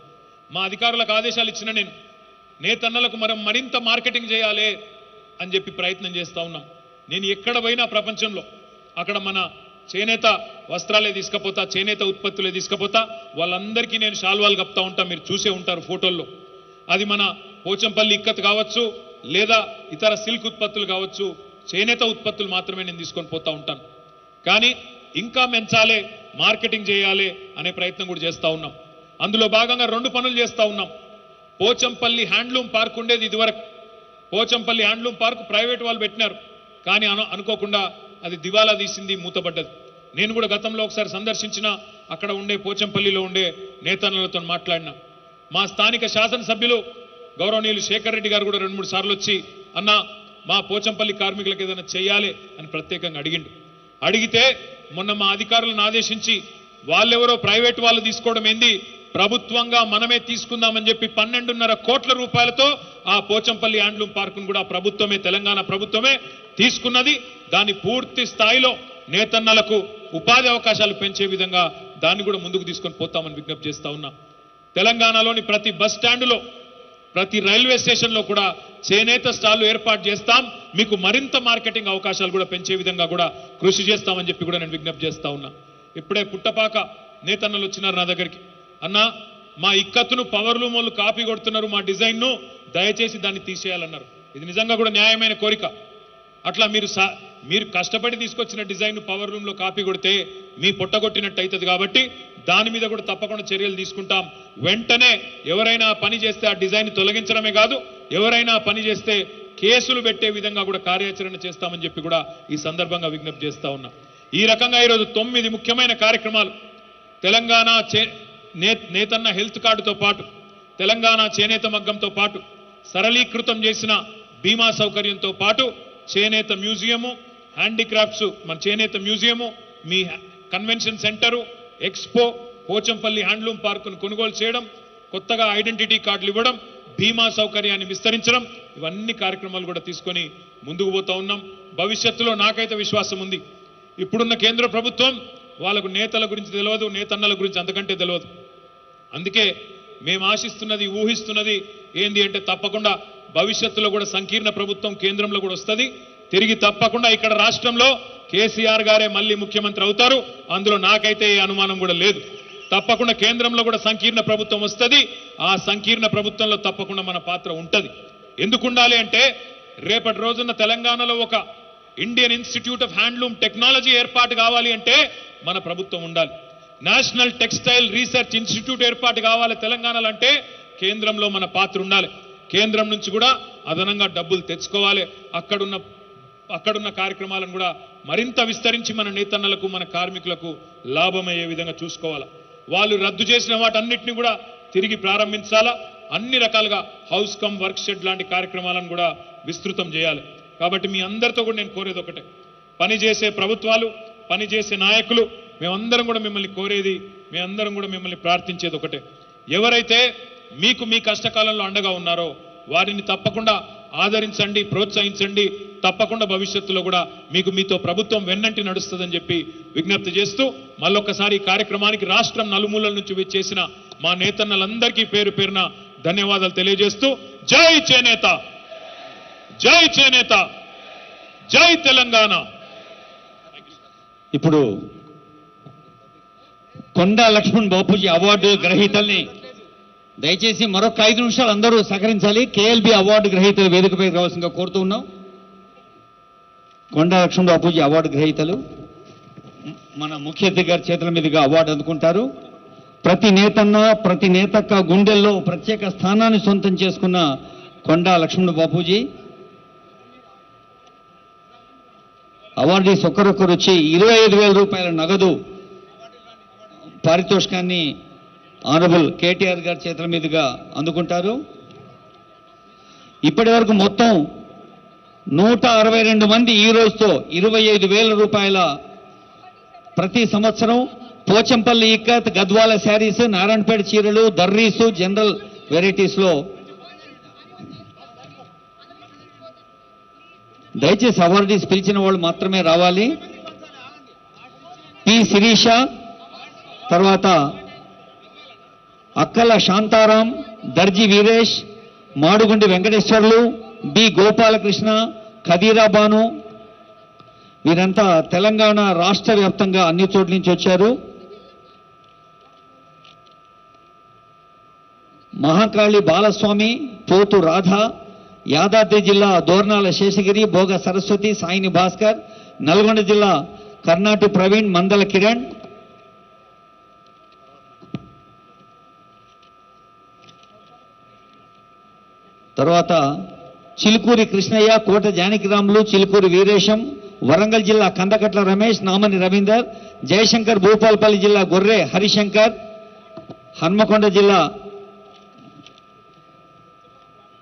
మా అధికారులకు ఆదేశాలు ఇచ్చిన నేను, నేతన్నలకు మనం మరింత మార్కెటింగ్ చేయాలి అని చెప్పి ప్రయత్నం చేస్తా ఉన్నాం. నేను ఎక్కడ పోయినా ప్రపంచంలో అక్కడ మన చేనేత వస్త్రాలే తీసుకపోతా, చేనేత ఉత్పత్తులే తీసుకపోతా, వాళ్ళందరికీ నేను శాల్వాలు కప్తా ఉంటా, మీరు చూసే ఉంటారు ఫోటోల్లో. అది మన పోచంపల్లి ఇక్కత్ కావచ్చు, లేదా ఇతర సిల్క్ ఉత్పత్తులు కావచ్చు, చేనేత ఉత్పత్తులు మాత్రమే నేను తీసుకొని పోతా ఉంటాను. కానీ ఇంకా పెంచాలి, మార్కెటింగ్ చేయాలి అనే ప్రయత్నం కూడా చేస్తూ ఉన్నాం. అందులో భాగంగా 2 పనులు చేస్తూ ఉన్నాం. పోచంపల్లి హ్యాండ్లూమ్ పార్క్ ఉండేది ఇదివరకు. పోచంపల్లి హ్యాండ్లూమ్ పార్క్ ప్రైవేట్ వాళ్ళు పెట్టినారు, కానీ అనుకోకుండా అది దివాలా తీసింది, మూతపడ్డది. నేను కూడా గతంలో ఒకసారి సందర్శించిన, అక్కడ ఉండే పోచంపల్లిలో ఉండే నేతన్నలతో మాట్లాడినా. మా స్థానిక శాసనసభ్యులు గౌరవనీయులు శేఖర్ రెడ్డి గారు కూడా 2-3 సార్లు వచ్చి, అన్న మా పోచంపల్లి కార్మికులకు ఏదైనా చేయాలి అని ప్రత్యేకంగా అడిగిండు. అడిగితే మొన్న మా అధికారులను ఆదేశించి వాళ్ళెవరో ప్రైవేట్ వాళ్ళు తీసుకోవడం ఏంది, ప్రభుత్వంగా మనమే తీసుకుందామని చెప్పి 12.5 కోట్ల రూపాయలతో ఆ పోచంపల్లి హ్యాండ్లూమ్ పార్కును కూడా ప్రభుత్వమే, తెలంగాణ ప్రభుత్వమే తీసుకున్నది. దాన్ని పూర్తి స్థాయిలో నేతన్నలకు ఉపాధి అవకాశాలు పెంచే విధంగా దాన్ని కూడా ముందుకు తీసుకొని పోతామని విజ్ఞప్తి చేస్తా ఉన్నా. తెలంగాణలోని ప్రతి బస్ స్టాండులో, ప్రతి రైల్వే స్టేషన్లో కూడా చేనేత స్టాళ్లు ఏర్పాటు చేస్తాం, మీకు మరింత మార్కెటింగ్ అవకాశాలు కూడా పెంచే విధంగా కూడా కృషి చేస్తామని చెప్పి కూడా నేను విజ్ఞప్తి చేస్తా ఉన్నా. ఇప్పుడే పుట్టపాక నేతన్నలు వచ్చినారు నా దగ్గరికి, అన్నా మా ఇక్కత్తును పవర్లూమ్ వాళ్ళు కాపీ కొడుతున్నారు, మా డిజైన్ను దయచేసి దాన్ని తీసేయాలన్నారు. ఇది నిజంగా కూడా న్యాయమైన కోరిక. అట్లా మీరు కష్టపడి తీసుకొచ్చిన డిజైన్ పవర్లూమ్లో కాపీ కొడితే మీ పొట్టగొట్టినట్టు అవుతుంది. కాబట్టి దాని మీద కూడా తప్పకుండా చర్యలు తీసుకుంటాం. వెంటనే ఎవరైనా పని చేస్తే ఆ డిజైన్ తొలగించడమే కాదు, ఎవరైనా పని చేస్తే కేసులు పెట్టే విధంగా కూడా కార్యాచరణ చేస్తామని చెప్పి కూడా ఈ సందర్భంగా విజ్ఞప్తి చేస్తా ఉన్నా. ఈ రకంగా ఈరోజు 9 ముఖ్యమైన కార్యక్రమాలు, తెలంగాణ నేతన్న హెల్త్ కార్డుతో పాటు, తెలంగాణ చేనేత మగ్గంతో పాటు, సరళీకృతం చేసిన బీమా సౌకర్యంతో పాటు చేనేత మ్యూజియము, హ్యాండీక్రాఫ్ట్స్ మన చేనేత మ్యూజియము, మీ convention centre, expo, Pochampally handloom పార్కును కొనుగోలు చేయడం, కొత్తగా ఐడెంటిటీ కార్డులు ఇవ్వడం, బీమా సౌకర్యాన్ని విస్తరించడం, ఇవన్నీ కార్యక్రమాలు కూడా తీసుకొని ముందుకు పోతా ఉన్నాం. భవిష్యత్తులో నాకైతే విశ్వాసం ఉంది, ఇప్పుడున్న కేంద్ర ప్రభుత్వం వాళ్ళకు నేతల గురించి తెలియదు, నేతన్నల గురించి అంతకంటే తెలియదు. అందుకే మేము ఆశిస్తున్నది, ఊహిస్తున్నది ఏంది అంటే తప్పకుండా భవిష్యత్తులో కూడా సంకీర్ణ ప్రభుత్వం కేంద్రంలో కూడా వస్తుంది. తిరిగి తప్పకుండా ఇక్కడ రాష్ట్రంలో కేసీఆర్ గారే మళ్ళీ ముఖ్యమంత్రి అవుతారు, అందులో నాకైతే ఏ అనుమానం కూడా లేదు. తప్పకుండా కేంద్రంలో కూడా సంకీర్ణ ప్రభుత్వం వస్తుంది. ఆ సంకీర్ణ ప్రభుత్వంలో తప్పకుండా మన పాత్ర ఉంటుంది. ఎందుకు ఉండాలి అంటే రేపటి రోజున తెలంగాణలో ఒక Indian institute of handloom technology ఏర్పాటు కావాలి అంటే మన ప్రభుత్వం ఉండాలి. నేషనల్ టెక్స్టైల్ రీసెర్చ్ ఇన్స్టిట్యూట్ ఏర్పాటు కావాలి తెలంగాణలో అంటే కేంద్రంలో మన పాత్ర ఉండాలి. కేంద్రం నుంచి కూడా అదనంగా డబ్బులు తెచ్చుకోవాలి. అక్కడున్న కార్యక్రమాలను కూడా మరింత విస్తరించి మన నేతన్నలకు, మన కార్మికులకు లాభమయ్యే విధంగా చూసుకోవాలి. వాళ్ళు రద్దు చేసిన వాటన్నిటిని కూడా తిరిగి ప్రారంభించాలా. అన్ని రకాలుగా హౌస్ కమ్ వర్క్ షెడ్ లాంటి కార్యక్రమాలను కూడా విస్తృతం చేయాలి. కాబట్టి మీ అందరితో కూడా నేను కోరేది ఒకటే, పనిచేసే ప్రభుత్వాలు, పనిచేసే నాయకులు, మేమందరం కూడా మిమ్మల్ని కోరేది, మేమందరం కూడా మిమ్మల్ని ప్రార్థించేది ఒకటే, ఎవరైతే మీకు మీ కష్టకాలంలో అండగా ఉన్నారో వారిని తప్పకుండా ఆదరించండి, ప్రోత్సహించండి. తప్పకుండా భవిష్యత్తులో కూడా మీతో ప్రభుత్వం వెన్నంటి నడుస్తుందని చెప్పి విజ్ఞప్తి చేస్తూ మళ్ళొక్కసారి ఈ కార్యక్రమానికి రాష్ట్రం నలుమూలల నుంచి వచ్చేసిన మా నేతన్నలందరికీ పేరు పేరున ధన్యవాదాలు తెలియజేస్తూ జై చేనేత, జై చేనేత, జై తెలంగాణ. ఇప్పుడు కొండా లక్ష్మణ్ బాపూజీ అవార్డు గ్రహీతల్ని దయచేసి మరొక 5 నిమిషాలు అందరూ సహకరించాలి. కేఎల్బి అవార్డు గ్రహీతలు వేదికపై రావాల్సిందిగా కోరుతూ ఉన్నాం. కొండా లక్ష్మణ్ బాపూజీ అవార్డు గ్రహీతలు మన ముఖ్య అతిథి గారి చేతుల మీదుగా అవార్డు అందుకుంటారు. ప్రతి నేతన్న, ప్రతి నేతక్క గుండెల్లో ప్రత్యేక స్థానాన్ని సొంతం చేసుకున్న కొండా లక్ష్మణ్ బాపూజీ అవార్డీస్ ఒక్కరొక్కరు వచ్చి 25,000 రూపాయల నగదు పారితోషికాన్ని ఆనరబుల్ KTR గారి చేతుల మీదుగా అందుకుంటారు. ఇప్పటి వరకు మొత్తం 162 మంది ఈ రోజుతో 25,000 రూపాయల ప్రతి సంవత్సరం పోచంపల్లి ఇక్కత్, గద్వాల శారీస్, నారాయణపేట చీరలు, దర్రీసు, జనరల్ వెరైటీస్లో దయచేసి అవార్డీస్ పిలిచిన వాళ్ళు మాత్రమే రావాలి. పి శిరీష, తర్వాత అక్కల శాంతారాం, దర్జీ వీరేష్, మాడుగుండి వెంకటేశ్వర్లు, బి గోపాలకృష్ణ, ఖదీరా బాను, వీరంతా తెలంగాణ రాష్ట్ర వ్యాప్తంగా అన్ని చోట్ల నుంచి వచ్చారు. మహాకాళి బాలస్వామి, పోతు రాధ, యాదాద్రి జిల్లా దోర్నాల శేషగిరి, భోగ సరస్వతి, సాయిని భాస్కర్, నల్గొండ జిల్లా కర్ణాటి ప్రవీణ్, మందల కిరణ్, తర్వాత చిలుకూరి కృష్ణయ్య, కోట జానకిరాములు, చిలుకూరి వీరేశం, వరంగల్ జిల్లా కందకట్ల రమేష్, నామని రవీందర్, జయశంకర్, భూపాలపల్లి జిల్లా గొర్రె హరిశంకర్, హన్మకొండ జిల్లా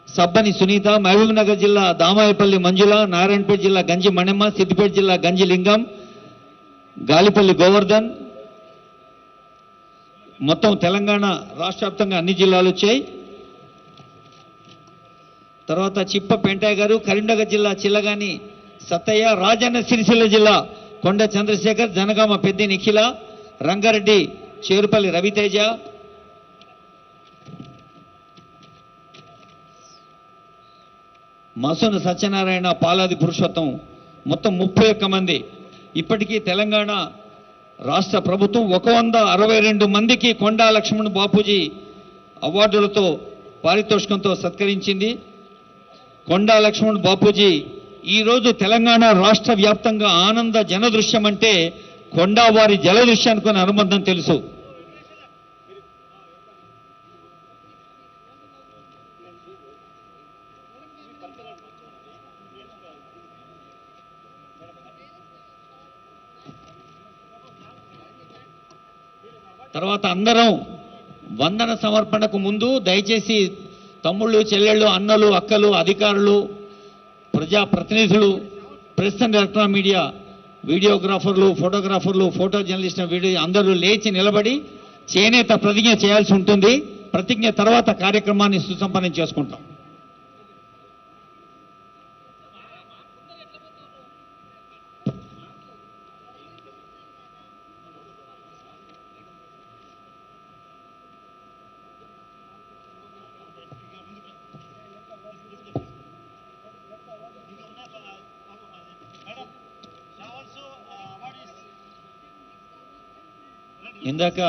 సబ్బని సునీత, మహబూబ్నగర్ జిల్లా దామాయపల్లి మంజుల, నారాయణపేట జిల్లా గంజి మణెమ్మ, సిద్దిపేట జిల్లా గంజి లింగం, గాలిపల్లి గోవర్ధన్. మొత్తం తెలంగాణ రాష్ట్ర వ్యాప్తంగా అన్ని జిల్లాలు వచ్చాయి. తర్వాత చిప్ప పెంటయ్య గారు, కరీంనగర్ జిల్లా చిల్లగాని సత్తయ్య, రాజన్న సిరిసిల్ల జిల్లా కొండ చంద్రశేఖర్, జనగామ పెద్ది నిఖిల, రంగారెడ్డి చేరుపల్లి రవితేజ, మసూన సత్యనారాయణ, పాలాది పురుషోత్తం. మొత్తం 31 మంది. ఇప్పటికీ తెలంగాణ రాష్ట్ర ప్రభుత్వం 162 మందికి కొండా లక్ష్మణ్ బాపూజీ అవార్డులతో పారితోషికంతో సత్కరించింది. కొండా లక్ష్మణ్ బాపూజీ ఈరోజు తెలంగాణ రాష్ట్ర వ్యాప్తంగా ఆనంద జనదృశ్యం అంటే కొండా వారి జలదృశ్యానికి అనుబంధం తెలుసు. తర్వాత అందరం వందన సమర్పణకు ముందు దయచేసి తమ్ముళ్ళు, చెల్లెళ్ళు, అన్నలు, అక్కలు, అధికారులు, ప్రజాప్రతినిధులు, ప్రెస్ అండ్ ఎలక్ట్రానిక్ మీడియా, వీడియోగ్రాఫర్లు, ఫోటోగ్రాఫర్లు, ఫోటో జర్నలిస్టులు, వీడియో అందరూ లేచి నిలబడి చేనేత ప్రతిజ్ఞ చేయాల్సి ఉంటుంది. ప్రతిజ్ఞ తర్వాత కార్యక్రమాన్ని సుసంపన్నం చేసుకుంటాం. ఇందాక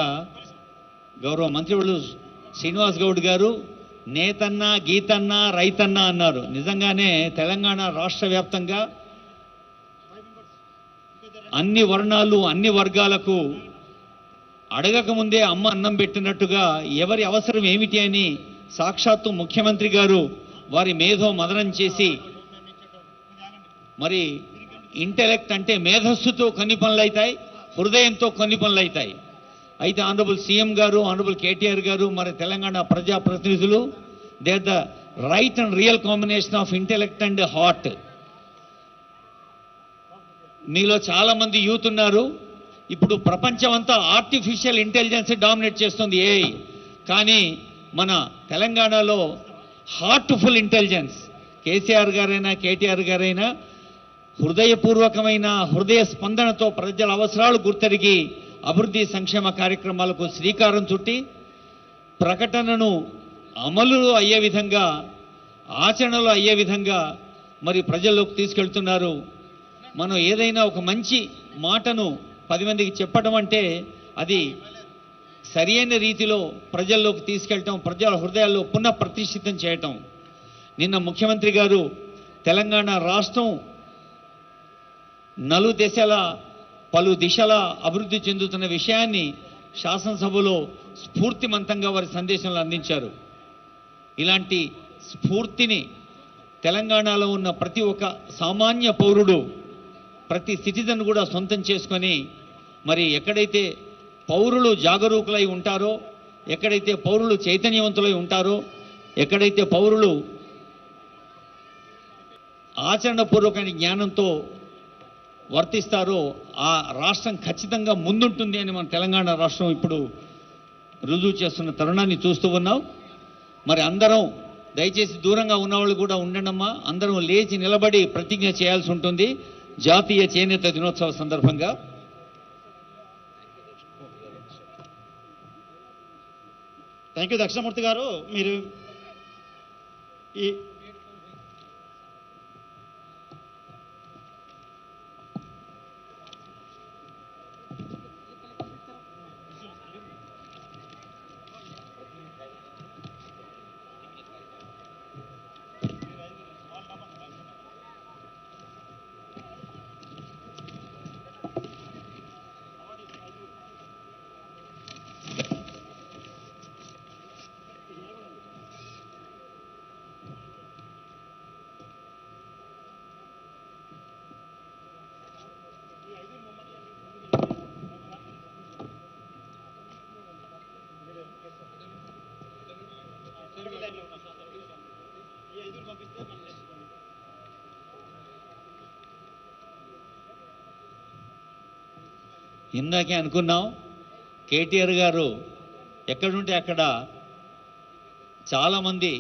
గౌరవ మంత్రివర్యులు శ్రీనివాస్ గౌడ్ గారు నేతన్న, గీతన్న, రైతన్న అన్నారు. నిజంగానే తెలంగాణ రాష్ట్ర వ్యాప్తంగా అన్ని వర్ణాలు, అన్ని వర్గాలకు అడగకముందే అమ్మ అన్నం పెట్టినట్టుగా ఎవరి అవసరం ఏమిటి అని సాక్షాత్తు ముఖ్యమంత్రి గారు వారి మేధో మదనం చేసి, మరి ఇంటెలెక్ట్ అంటే మేధస్సుతో కొన్ని పనులు అవుతాయి, హృదయంతో కొన్ని పనులు అవుతాయి. అయితే ఆనరబుల్ సీఎం గారు, ఆనరబుల్ కేటీఆర్ గారు, మరి తెలంగాణ ప్రజాప్రతినిధులు, they are the right and real combination of intellect and heart. మీలో చాలా మంది యూత్ ఉన్నారు. ఇప్పుడు ప్రపంచం అంతా ఆర్టిఫిషియల్ ఇంటెలిజెన్స్ డామినేట్ చేస్తుంది, ఏఐ. కానీ మన తెలంగాణలో హార్ట్ఫుల్ ఇంటెలిజెన్స్, కేసీఆర్ గారైనా కేటీఆర్ గారైనా హృదయపూర్వకమైన హృదయ స్పందనతో ప్రజల అవసరాలు గుర్తెరిగి అభివృద్ధి సంక్షేమ కార్యక్రమాలకు శ్రీకారం చుట్టి ప్రకటనను అమలు అయ్యే విధంగా, ఆచరణలో అయ్యే విధంగా మరి ప్రజల్లోకి తీసుకెళ్తున్నారు. మనం ఏదైనా ఒక మంచి మాటను 10 మందికి చెప్పడం అంటే అది సరైన రీతిలో ప్రజల్లోకి తీసుకెళ్ళటం, ప్రజల హృదయాల్లో పునః ప్రతిష్ఠితం చేయటం. నిన్న ముఖ్యమంత్రి గారు తెలంగాణ రాష్ట్రం పలు దిశల అభివృద్ధి చెందుతున్న విషయాన్ని శాసనసభలో స్ఫూర్తిమంతంగా వారి సందేశంలో అందించారు. ఇలాంటి స్ఫూర్తిని తెలంగాణలో ఉన్న ప్రతి ఒక్క సామాన్య పౌరుడు, ప్రతి సిటిజన్ కూడా సొంతం చేసుకొని మరి ఎక్కడైతే పౌరులు జాగరూకులై ఉంటారో, ఎక్కడైతే పౌరులు చైతన్యవంతులై ఉంటారో, ఎక్కడైతే పౌరులు ఆచరణపూర్వకమైన జ్ఞానంతో వర్తిస్తారో ఆ రాష్ట్రం ఖచ్చితంగా ముందుంటుంది అని మన తెలంగాణ రాష్ట్రం ఇప్పుడు రుజువు చేస్తున్న తరుణాన్ని చూస్తూ ఉన్నాం. మరి అందరం దయచేసి దూరంగా ఉన్నవాళ్ళు కూడా ఉండండమ్మా. అందరం లేచి నిలబడి ప్రతిజ్ఞ చేయాల్సి ఉంటుంది జాతీయ చేనేత దినోత్సవ సందర్భంగా. థ్యాంక్ యూ దక్షిణమూర్తి గారు. మీరు ఈ ఇందాకే అనుకున్నాం కేటీఆర్ గారు ఎక్కడుంటే అక్కడ చాలామంది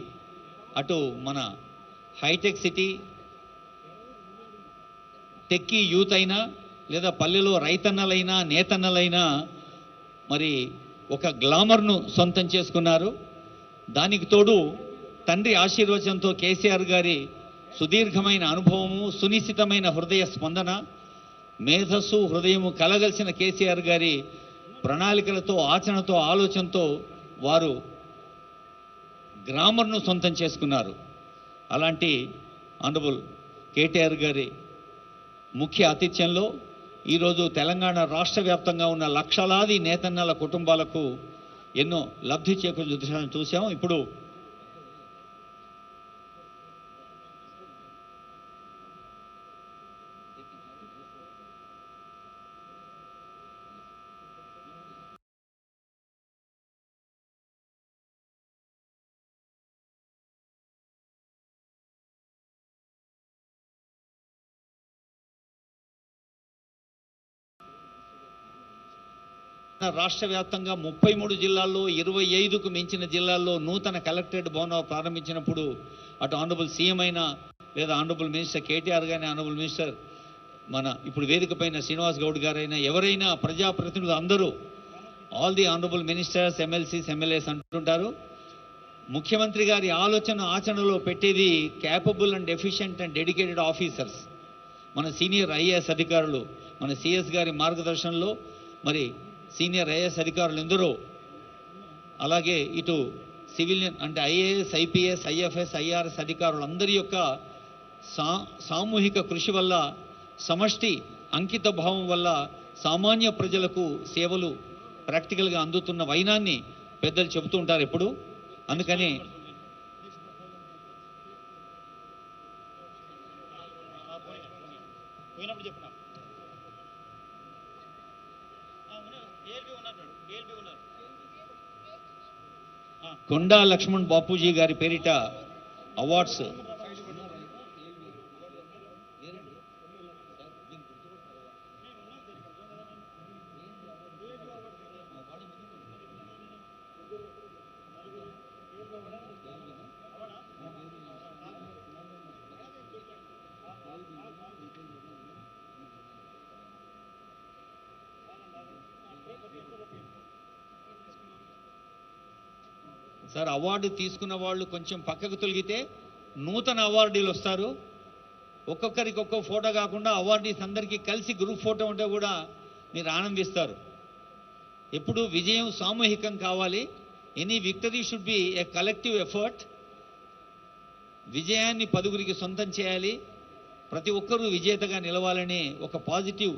అటు మన హైటెక్ సిటీ టెక్కీ యూత్ అయినా లేదా పల్లెలో రైతన్నలైనా నేతన్నలైనా మరి ఒక గ్లామర్ను సొంతం చేసుకున్నారు. దానికి తోడు తండ్రి ఆశీర్వచనంతో కేసీఆర్ గారి సుదీర్ఘమైన అనుభవము, సునిశ్చితమైన హృదయ స్పందన, మేధస్సు హృదయము కలగలిసిన కేసీఆర్ గారి ప్రణాళికలతో, ఆచరణతో, ఆలోచనతో వారు గ్రామర్ను సొంతం చేసుకున్నారు. అలాంటి ఆనరబుల్ కేటీఆర్ గారి ముఖ్య ఆతిథ్యంలో ఈరోజు తెలంగాణ రాష్ట్ర వ్యాప్తంగా ఉన్న లక్షలాది నేతన్నల కుటుంబాలకు ఎన్నో లబ్ధి చేకూర్చే దృశ్యాలను చూసాం. ఇప్పుడు రాష్ట్ర వ్యాప్తంగా 33 జిల్లాల్లో 25కు మించిన జిల్లాల్లో నూతన కలెక్టరేట్ భవనాలు ప్రారంభించినప్పుడు అటు ఆనరబుల్ సీఎం అయినా లేదా ఆనరబుల్ మినిస్టర్ కేటీఆర్ గారిని, ఆనరబుల్ మినిస్టర్ మన ఇప్పుడు వేదిక పైన శ్రీనివాస్ గౌడ్ గారైనా ఎవరైనా ప్రజాప్రతినిధులు అందరూ all the honourable ministers, MLCs, MLAs అంటుంటారు. ముఖ్యమంత్రి గారి ఆలోచన ఆచరణలో పెట్టేది capable and efficient and dedicated officers. మన సీనియర్ ఐఏఎస్ అధికారులు మన సిఎస్ గారి మార్గదర్శనంలో మరి సీనియర్ ఐఏఎస్ అధికారులు ఎందరో, అలాగే ఇటు సివిలియన్ అంటే ఐఏఎస్, ఐపీఎస్, ఐఎఫ్ఎస్, ఐఆర్ఎస్ అధికారులందరి యొక్క సామూహిక కృషి వల్ల, సమష్టి అంకిత భావం వల్ల సామాన్య ప్రజలకు సేవలు ప్రాక్టికల్గా అందుతున్న వైనాన్ని పెద్దలు చెబుతూ ఉంటారు ఎప్పుడు. అందుకని కొండా లక్ష్మణ్ బాపూజీ గారి పేరిట అవార్డ్స్ సార్, అవార్డు తీసుకున్న వాళ్ళు కొంచెం పక్కకు తొలగితే నూతన అవార్డీలు వస్తారు. ఒక్కొక్కరికి ఒక్కో ఫోటో కాకుండా అవార్డీస్ అందరికీ కలిసి గ్రూప్ ఫోటో ఉంటే కూడా మీరు ఆనందిస్తారు. ఎప్పుడు విజయం సామూహికం కావాలి. Any victory should be A collective effort. విజయాన్ని పదుగురికి సొంతం చేయాలి. ప్రతి ఒక్కరూ విజేతగా నిలవాలని ఒక పాజిటివ్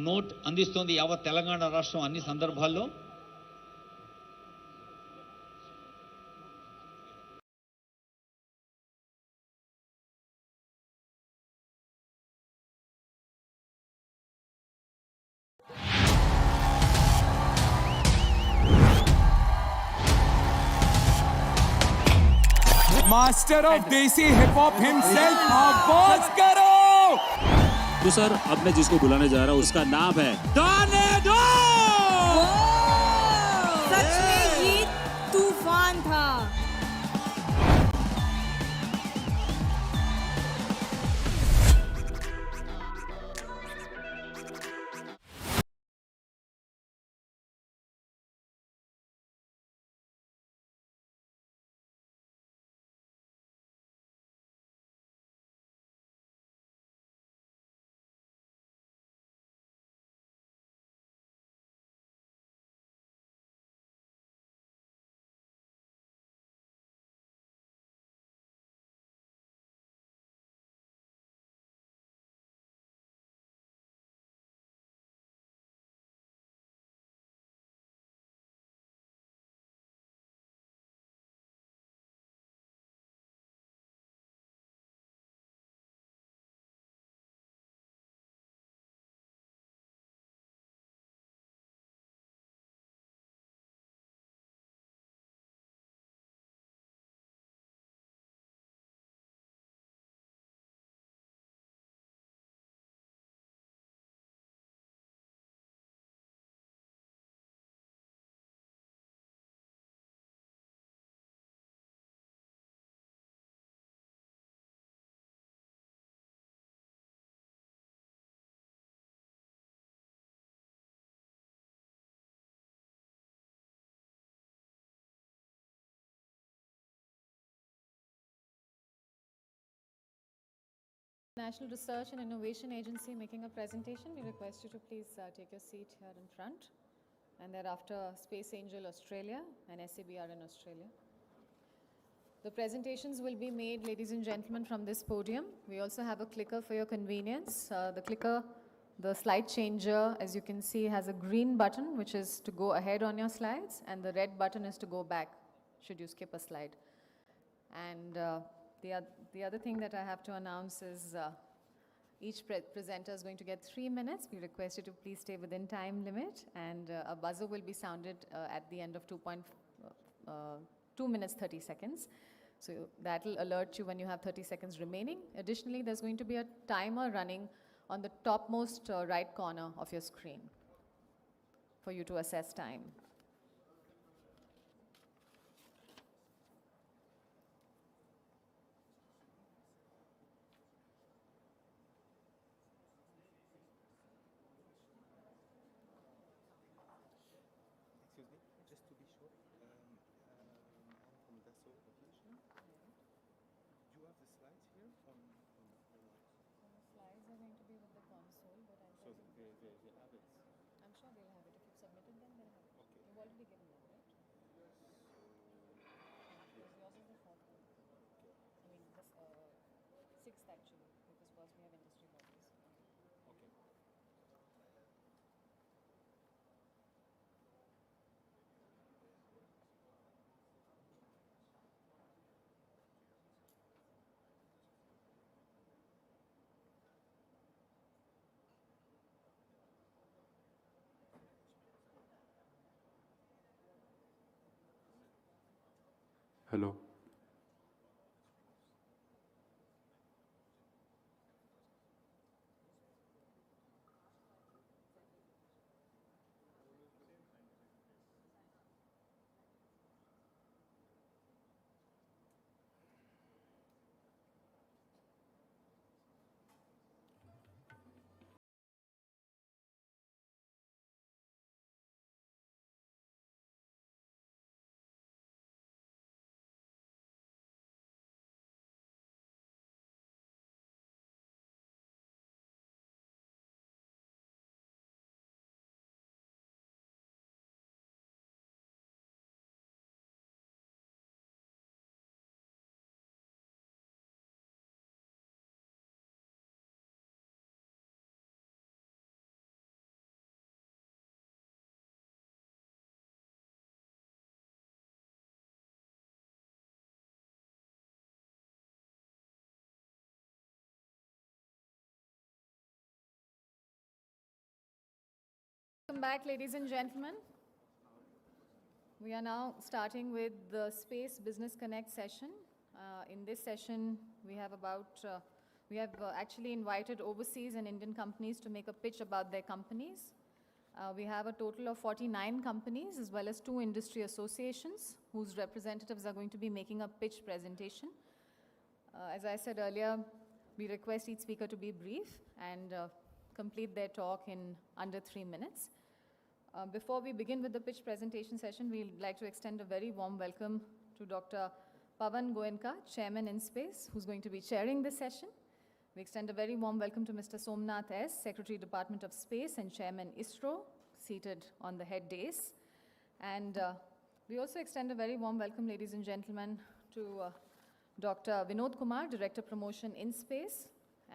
నోట్ అందిస్తోంది యావత్ తెలంగాణ రాష్ట్రం అన్ని సందర్భాల్లో. मास्टर ऑफ देसी हिप हॉप हिमसेल्फ आवाज करो। तो सर अब मैं जिसको बुलाने जा रहा हूँ उसका नाम है टॉर्नेडो। सच में ये तूफान था। National Research and Innovation Agency making a presentation. We request you to please take your seat here in front. And thereafter, Space Angel Australia and SABR in Australia. The presentations will be made, ladies and gentlemen, from this podium. We also have a clicker for your convenience. The clicker, the slide changer, as you can see, has a green button, which is to go ahead on your slides, and the red button is to go back, should you skip a slide. And the other thing that I have to announce is each presenter is going to get 3 minutes. We request you to please stay within time limit, and a buzzer will be sounded at the end of 2 minutes 30 seconds. So that will alert you when you have 30 seconds remaining. Additionally, there's going to be a timer running on the topmost right corner of your screen for you to assess time. Excuse me, just to be sure, I'm from Dassault Aviation. Do you have the slides here on The slides are going to be with the console, but I'll so they have it. I'm sure they'll have it. If you've submitted them, they'll have it. Okay. You've already given them, right? Because yours is the fourth one. I mean, this sixth actually, because first we have industry bodies. Okay. Hello. Welcome back, ladies and gentlemen. We are now starting with the Space Business Connect session. In this session, we have actually invited overseas and Indian companies to make a pitch about their companies. We have a total of 49 companies as well as 2 industry associations whose representatives are going to be making a pitch presentation. As I said earlier, we request each speaker to be brief and complete their talk in under 3 minutes. Before we begin with the pitch presentation session, we'd like to extend a very warm welcome to Dr. Pavan Goenka, Chairman InSpace, who's going to be chairing this session. We extend a very warm welcome to Mr. Somnath S., Secretary, Department of Space and Chairman ISRO, seated on the head dais. And we also extend a very warm welcome, ladies and gentlemen, to Dr. Vinod Kumar, Director Promotion InSpace,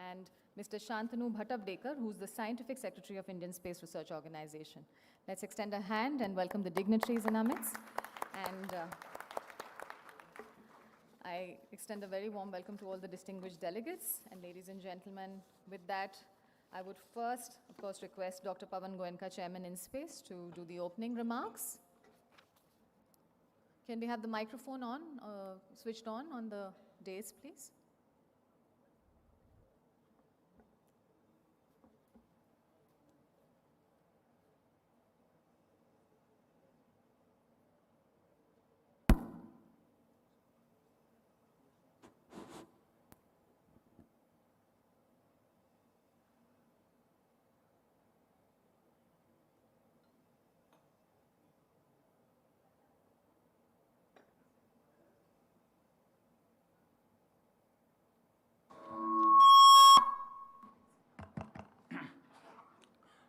and Mr. Shantanu Bhattavdekar, who's the Scientific Secretary of Indian Space Research Organization. Let's extend a hand and welcome the dignitaries in our midst. And I extend a very warm welcome to all the distinguished delegates. And ladies and gentlemen, with that, I would first, of course, request Dr. Pavan Goenka, Chairman InSpace, to do the opening remarks. Can we have the microphone on, switched on the dais, please?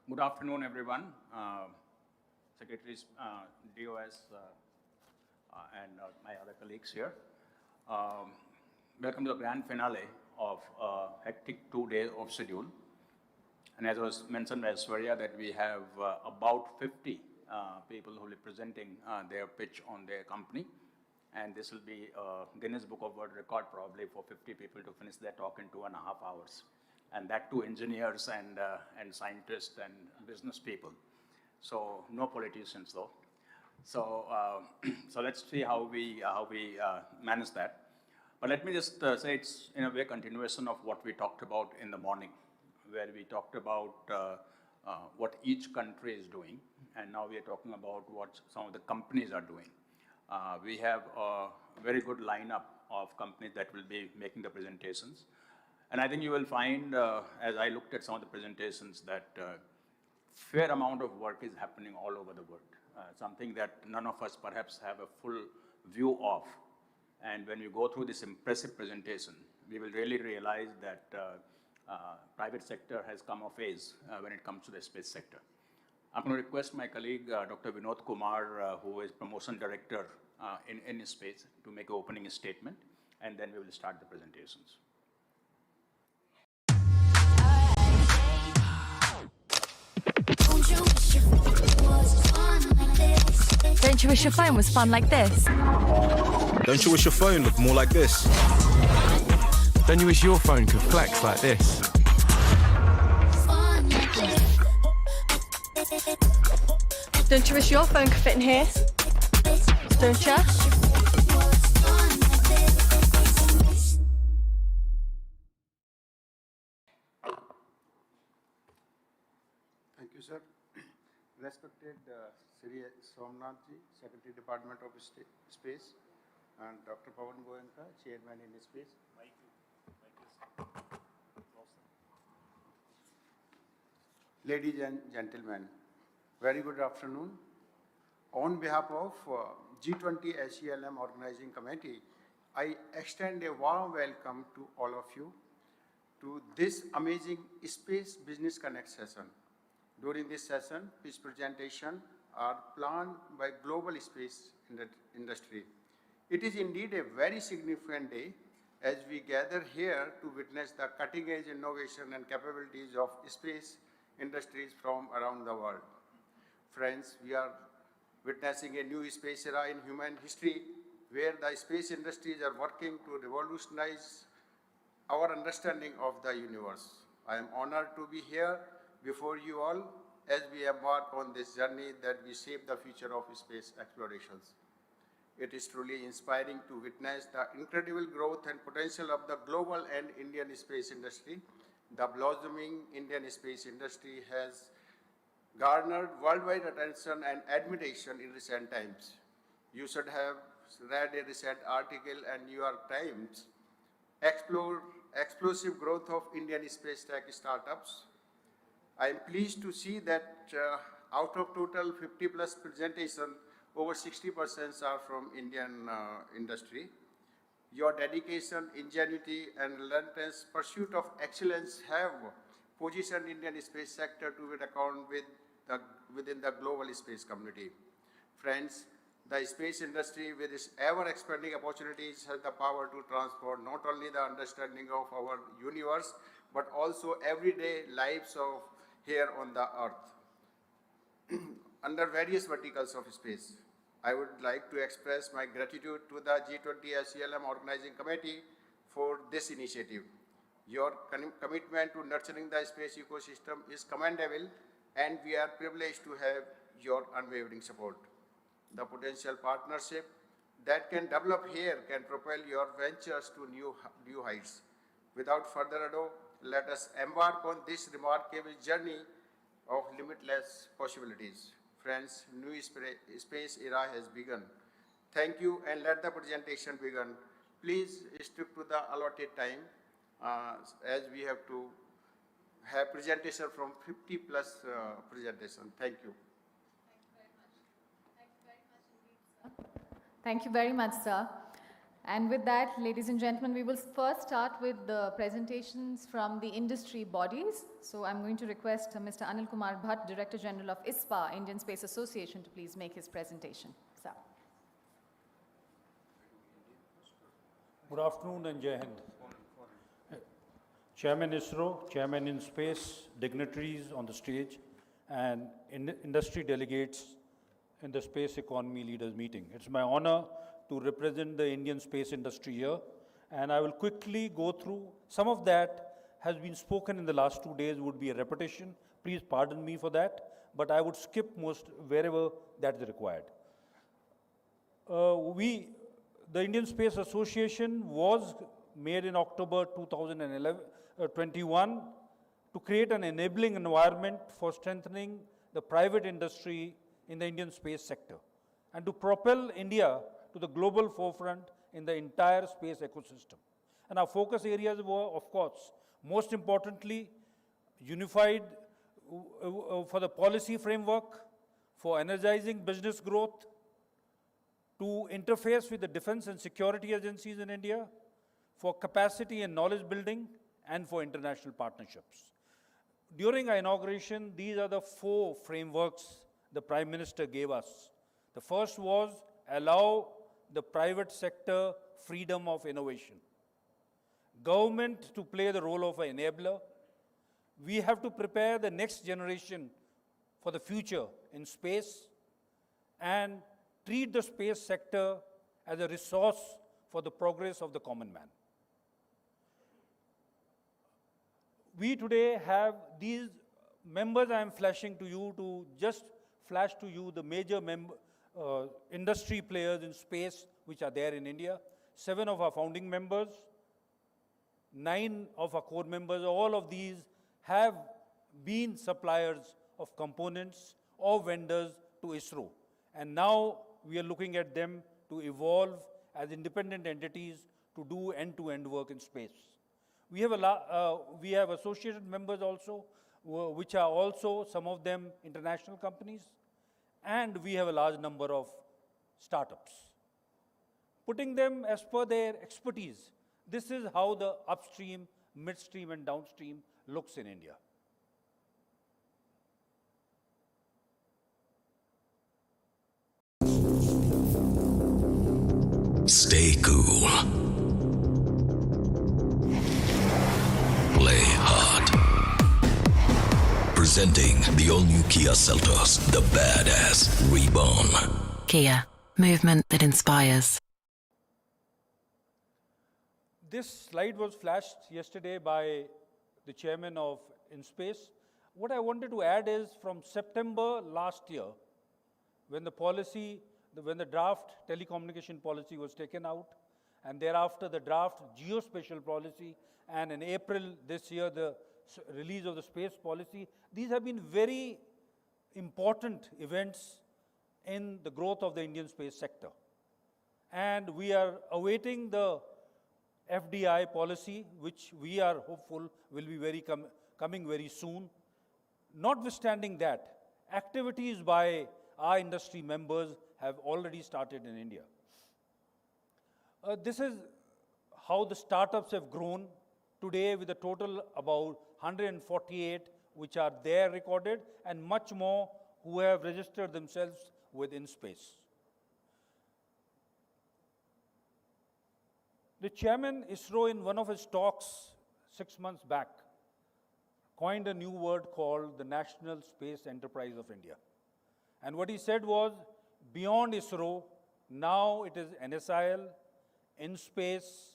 Good afternoon, everyone. Secretaries, DOS, and my other colleagues here. Welcome to the grand finale of a hectic 2 days of schedule. And as was mentioned by Swarya, that we have about 50 people who will be presenting their pitch on their company. And this will be a Guinness Book of World Record probably for 50 people to finish their talk in 2.5 hours. And that too engineers and scientists and business people. So no politicians though. So, so let's see how we manage that. But let me just say it's in a way continuation of what we talked about in the morning, where we talked about what each country is doing, and now we are talking about what some of the companies are doing. We have a very good lineup of companies that will be making the presentations. And I think you will find, as I looked at some of the presentations, that fair amount of work is happening all over the world. Something that none of us perhaps have a full view of. And when we go through this impressive presentation, we will really realize that private sector has come of age when it comes to the space sector. I'm going to request my colleague, Dr. Vinod Kumar, who is Promotion Director in space, to make an opening statement, and then we will start the presentations. Don't you wish your phone was fun like this? Don't you wish your phone looked more like this? Don't you wish your phone could flex like this? Don't you wish your phone could fit in here? Don't you? Thank you, sir. Respected Sri Somnathji, Secretary Department of Space, and Dr. Pawan Goenka, Chairman in Space. Ladies and gentlemen, very good afternoon. On behalf of G20 SELM Organizing Committee, I extend a warm welcome to all of you to this amazing Space Business Connect session. During this session, this presentation are planned by global space industry. It is indeed a very significant day as we gather here to witness the cutting-edge innovation and capabilities of space industries from around the world. Friends, we are witnessing a new space era in human history where the space industries are working to revolutionize our understanding of the universe. I am honored to be here before you all as we embark on this journey that we shape the future of space explorations. It is truly inspiring to witness the incredible growth and potential of the global and Indian space industry. The blossoming Indian space industry has garnered worldwide attention and admiration in recent times. You should have read a recent article in New York Times, Explosive Growth of Indian Space Tech Startups. I am pleased to see that out of total 50 plus presentation, over 60% are from Indian industry. Your dedication, ingenuity, and relentless pursuit of excellence have positioned Indian space sector to be reckoned with within the global space community. Friends, the space industry with its ever-expanding opportunities has the power to transform not only the understanding of our universe, but also everyday lives of here on the earth. Under various verticals of space, I would like to express my gratitude to the G20 SELM Organizing Committee for this initiative. Your commitment to nurturing the space ecosystem is commendable, and we are privileged to have your unwavering support. The potential partnership that can develop here can propel your ventures to new heights. Without further ado, let us embark on this remarkable journey of limitless possibilities. Friends, new space era has begun. Thank you, and let the presentation begin. Please stick to the allotted time as we have to have presentation from 50 plus presentation. Thank you. Thank you very much, sir. And with that, ladies and gentlemen, we will first start with the presentations from the industry bodies. So I'm going to request Mr. Anil Kumar Bhatt, Director General of ISPA, Indian Space Association, to please make his presentation. Sir. Good afternoon and Jai Hind. Chairman ISRO, Chairman in Space, dignitaries on the stage, and industry delegates in the Space Economy Leaders Meeting. It's my honor to represent the Indian space industry here, and I will quickly go through some of that has been spoken in the last 2 days, would be a repetition. Please pardon me for that, but I would skip most wherever that is required. The Indian Space Association was made in October 2021 to create an enabling environment for strengthening the private industry in the Indian space sector and to propel India to the global forefront in the entire space ecosystem. And our focus areas were, of course, most importantly, unified for the policy framework, for energizing business growth, to interface with the defense and security agencies in India, for capacity and knowledge building, and for international partnerships. During our inauguration, these are the 4 frameworks the Prime Minister gave us. The first was allow the private sector freedom of innovation. Government to play the role of an enabler. We have to prepare the next generation for the future in space and treat the space sector as a resource for the progress of the common man. We today have these members I am flashing to you to just flash to you the major industry players in space which are there in India. 7 of our founding members, 9 of our core members, all of these have been suppliers of components or vendors to ISRO. And now we are looking at them to evolve as independent entities to do end-to-end work in space. We have associated members also, which are also some of them international companies, and we have a large number of startups. Putting them as per their expertise, this is how the upstream, midstream, and downstream looks in India. Stay cool. Play hard. Presenting the all-new Kia Seltos, the badass reborn. Kia, movement that inspires. This slide was flashed yesterday by the chairman of InSpace. What I wanted to add is from September last year, when the draft telecommunication policy was taken out, and thereafter the draft geospatial policy, and in April this year, the release of the space policy, these have been very important events in the growth of the Indian space sector. And we are awaiting the FDI policy, which we are hopeful will be coming very soon. Notwithstanding that, activities by our industry members have already started in India. This is how the startups have grown today, with a total about 148 which are there recorded, and much more who have registered themselves with InSpace. The chairman ISRO, in one of his talks 6 months back, coined a new word called the National Space Enterprise of India. And what he said was, beyond ISRO, now it is NSIL, InSpace,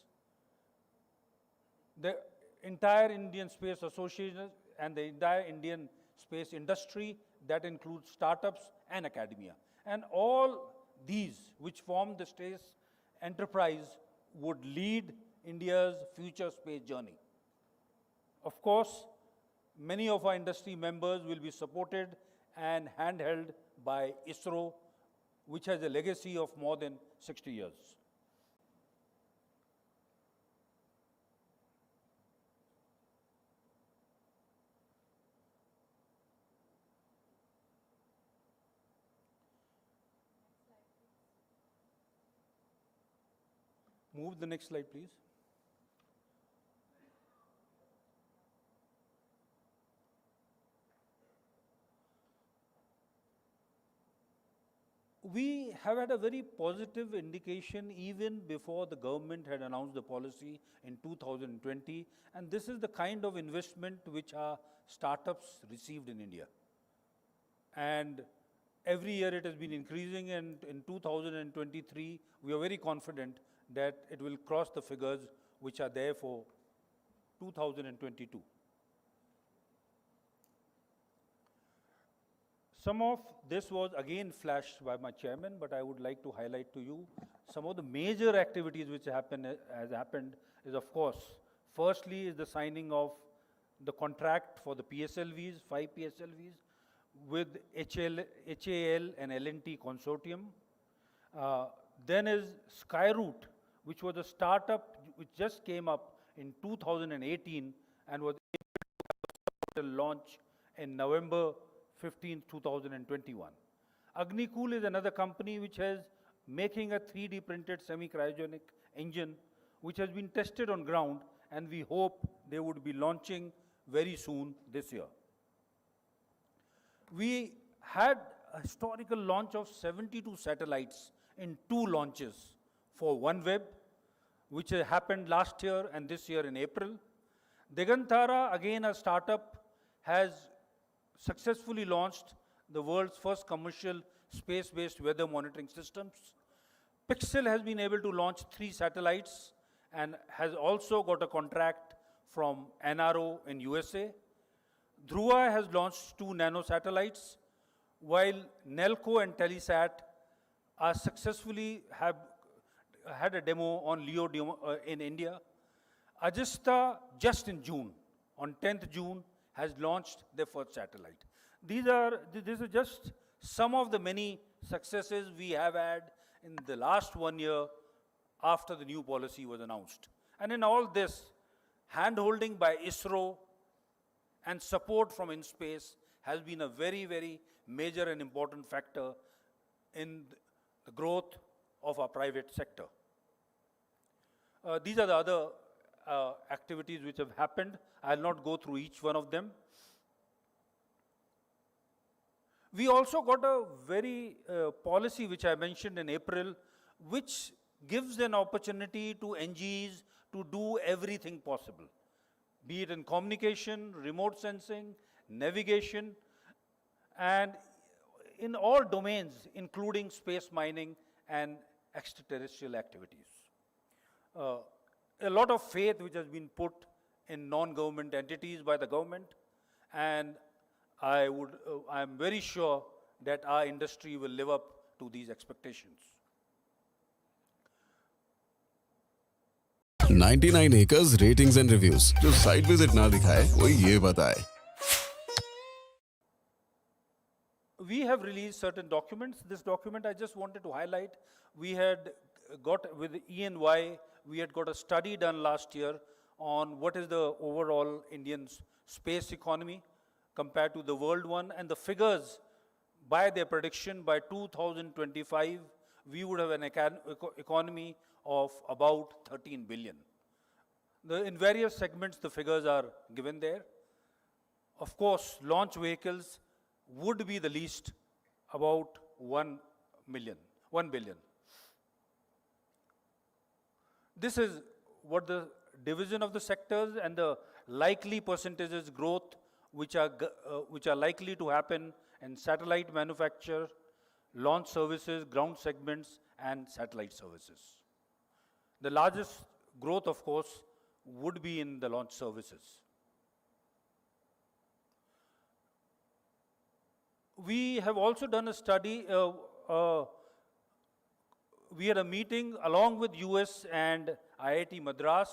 the entire Indian Space Association and the entire Indian space industry, that includes startups and academia. And all these which form the space enterprise would lead India's future space journey. Of course, many of our industry members will be supported and handheld by ISRO, which has a legacy of more than 60 years. Move the next slide, please. We have had a very positive indication even before the government had announced the policy in 2020, and this is the kind of investment which our startups received in India. And every year it has been increasing, and in 2023, we are very confident that it will cross the figures which are there for 2022. Some of this was again flashed by my chairman, but I would like to highlight to you some of the major activities which has happened is, of course, firstly is the signing of the contract for the PSLVs, 5 PSLVs, with HAL and L&T consortium. Then is Skyroot, which was a startup which just came up in 2018 and was able to launch in November 15, 2021. Agnikul is another company which is making a 3D printed semi-cryogenic engine which has been tested on ground, and we hope they would be launching very soon this year. We had a historical launch of 72 satellites in 2 launches for OneWeb, which happened last year and this year in April. Digantara, again a startup, has successfully launched the world's first commercial space-based weather monitoring systems. Pixel has been able to launch 3 satellites and has also got a contract from NRO in USA. Dhruva has launched 2 nano satellites, while Nelco and Telesat are successfully have had a demo on LEO in India. Ajista, just in June, on 10th June, has launched their first satellite. These are just some of the many successes we have had in the last 1 year after the new policy was announced. And in all this, hand-holding by ISRO and support from InSpace has been a very, very major and important factor in the growth of our private sector. These are the other activities which have happened. I'll not go through each one of them. We also got a very policy which I mentioned in April, which gives an opportunity to NGEs to do everything possible, be it in communication, remote sensing, navigation, and in all domains, including space mining and extraterrestrial activities. A lot of faith which has been put in non-government entities by the government, and I'm very sure that our industry will live up to these expectations. 99 acres ratings and reviews. जो site visit ना दिखाए, वो ये बताए. We have released certain documents. This document I just wanted to highlight. We had got with ENY, we had got a study done last year on what is the overall Indian space economy compared to the world one, and the figures by their prediction by 2025, we would have an economy of about 13 billion. In various segments, the figures are given there. Of course, launch vehicles would be the least, about 1 billion. This is what the division of the sectors and the likely percentages growth which are likely to happen in satellite manufacture, launch services, ground segments, and satellite services. The largest growth, of course, would be in the launch services. We have also done a study. We had a meeting along with US and IIT Madras,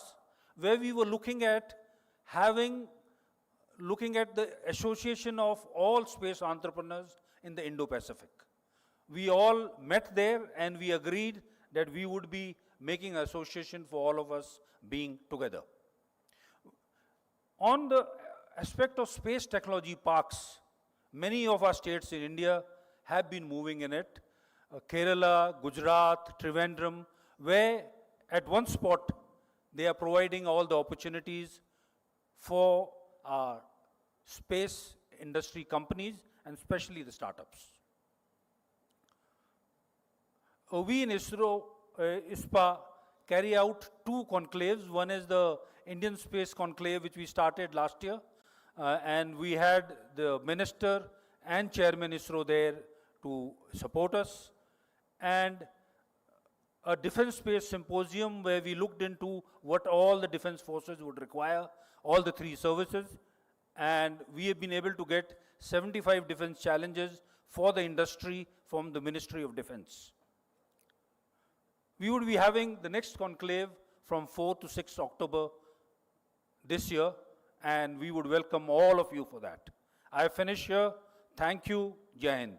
where we were looking at the association of all space entrepreneurs in the Indo-Pacific. We all met there and we agreed that we would be making an association for all of us being together. On the aspect of space technology parks, many of our states in India have been moving in it. Kerala, Gujarat, Trivandrum, where at one spot, they are providing all the opportunities for our space industry companies and especially the startups. We in ISPA carry out two conclaves. One is the Indian Space Conclave, which we started last year, and we had the minister and chairman ISRO there to support us, and a defense space symposium where we looked into what all the defense forces would require, all the three services, and we have been able to get 75 defense challenges for the industry from the Ministry of Defense. We would be having the next conclave from 4th to 6th October this year, and we would welcome all of you for that. I finish here. Thank you. Jai Hind.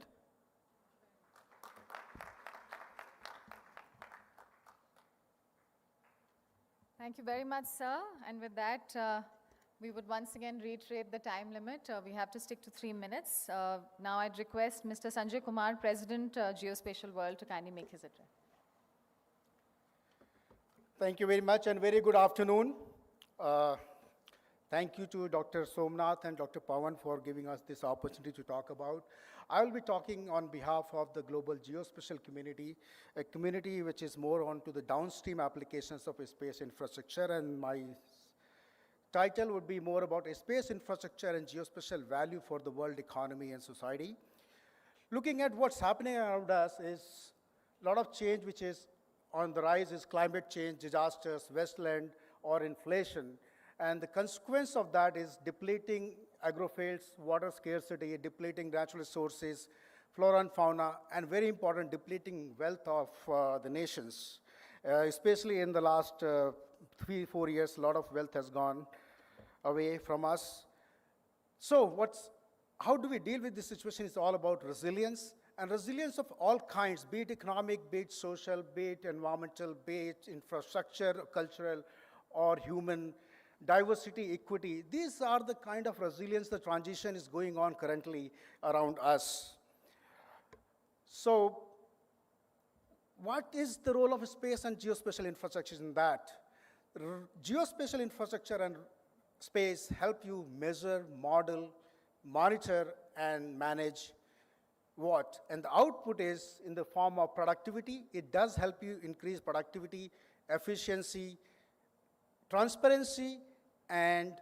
Thank you very much, sir. And with that, we would once again reiterate the time limit. We have to stick to 3 minutes. Now I'd request Mr. Sanjay Kumar, President, Geospatial World, to kindly make his address. Thank you very much and very good afternoon. Thank you to Dr. Somnath and Dr. Pawan for giving us this opportunity to talk about. I will be talking on behalf of the global geospatial community, a community which is more on to the downstream applications of space infrastructure, and my title would be more about space infrastructure and geospatial value for the world economy and society. Looking at what's happening around us is a lot of change which is on the rise is climate change, disasters, wasteland, or inflation. And the consequence of that is depleting agrofields, water scarcity, depleting natural resources, flora and fauna, and very important, depleting wealth of the nations. Especially in the last 3-4 years, a lot of wealth has gone away from us. So how do we deal with this situation? It's all about resilience. And resilience of all kinds, be it economic, be it social, be it environmental, be it infrastructure, cultural, or human, diversity, equity. These are the kind of resilience the transition is going on currently around us. So what is the role of space and geospatial infrastructure in that? Geospatial infrastructure and space help you measure, model, monitor, and manage what? And the output is in the form of productivity. It does help you increase productivity, efficiency, transparency, and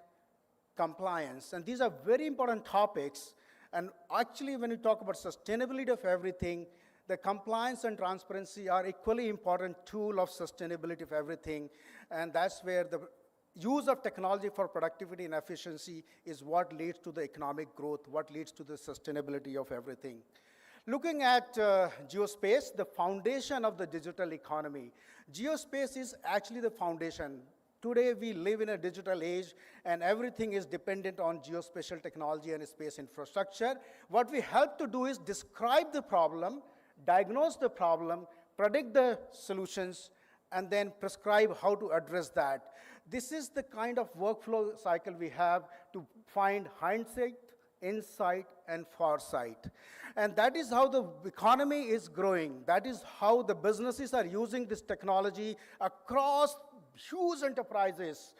compliance. And these are very important topics. And actually, when you talk about sustainability of everything, the compliance and transparency are equally important tool of sustainability of everything. And that's where the use of technology for productivity and efficiency is what leads to the economic growth, what leads to the sustainability of everything. Looking at geospace, the foundation of the digital economy. Geospace is actually the foundation. Today we live in a digital age and everything is dependent on geospatial technology and space infrastructure. What we help to do is describe the problem, diagnose the problem, predict the solutions, and then prescribe how to address that. This is the kind of workflow cycle we have to find hindsight, insight, and foresight. And that is how the economy is growing. That is how the businesses are using this technology across huge enterprises.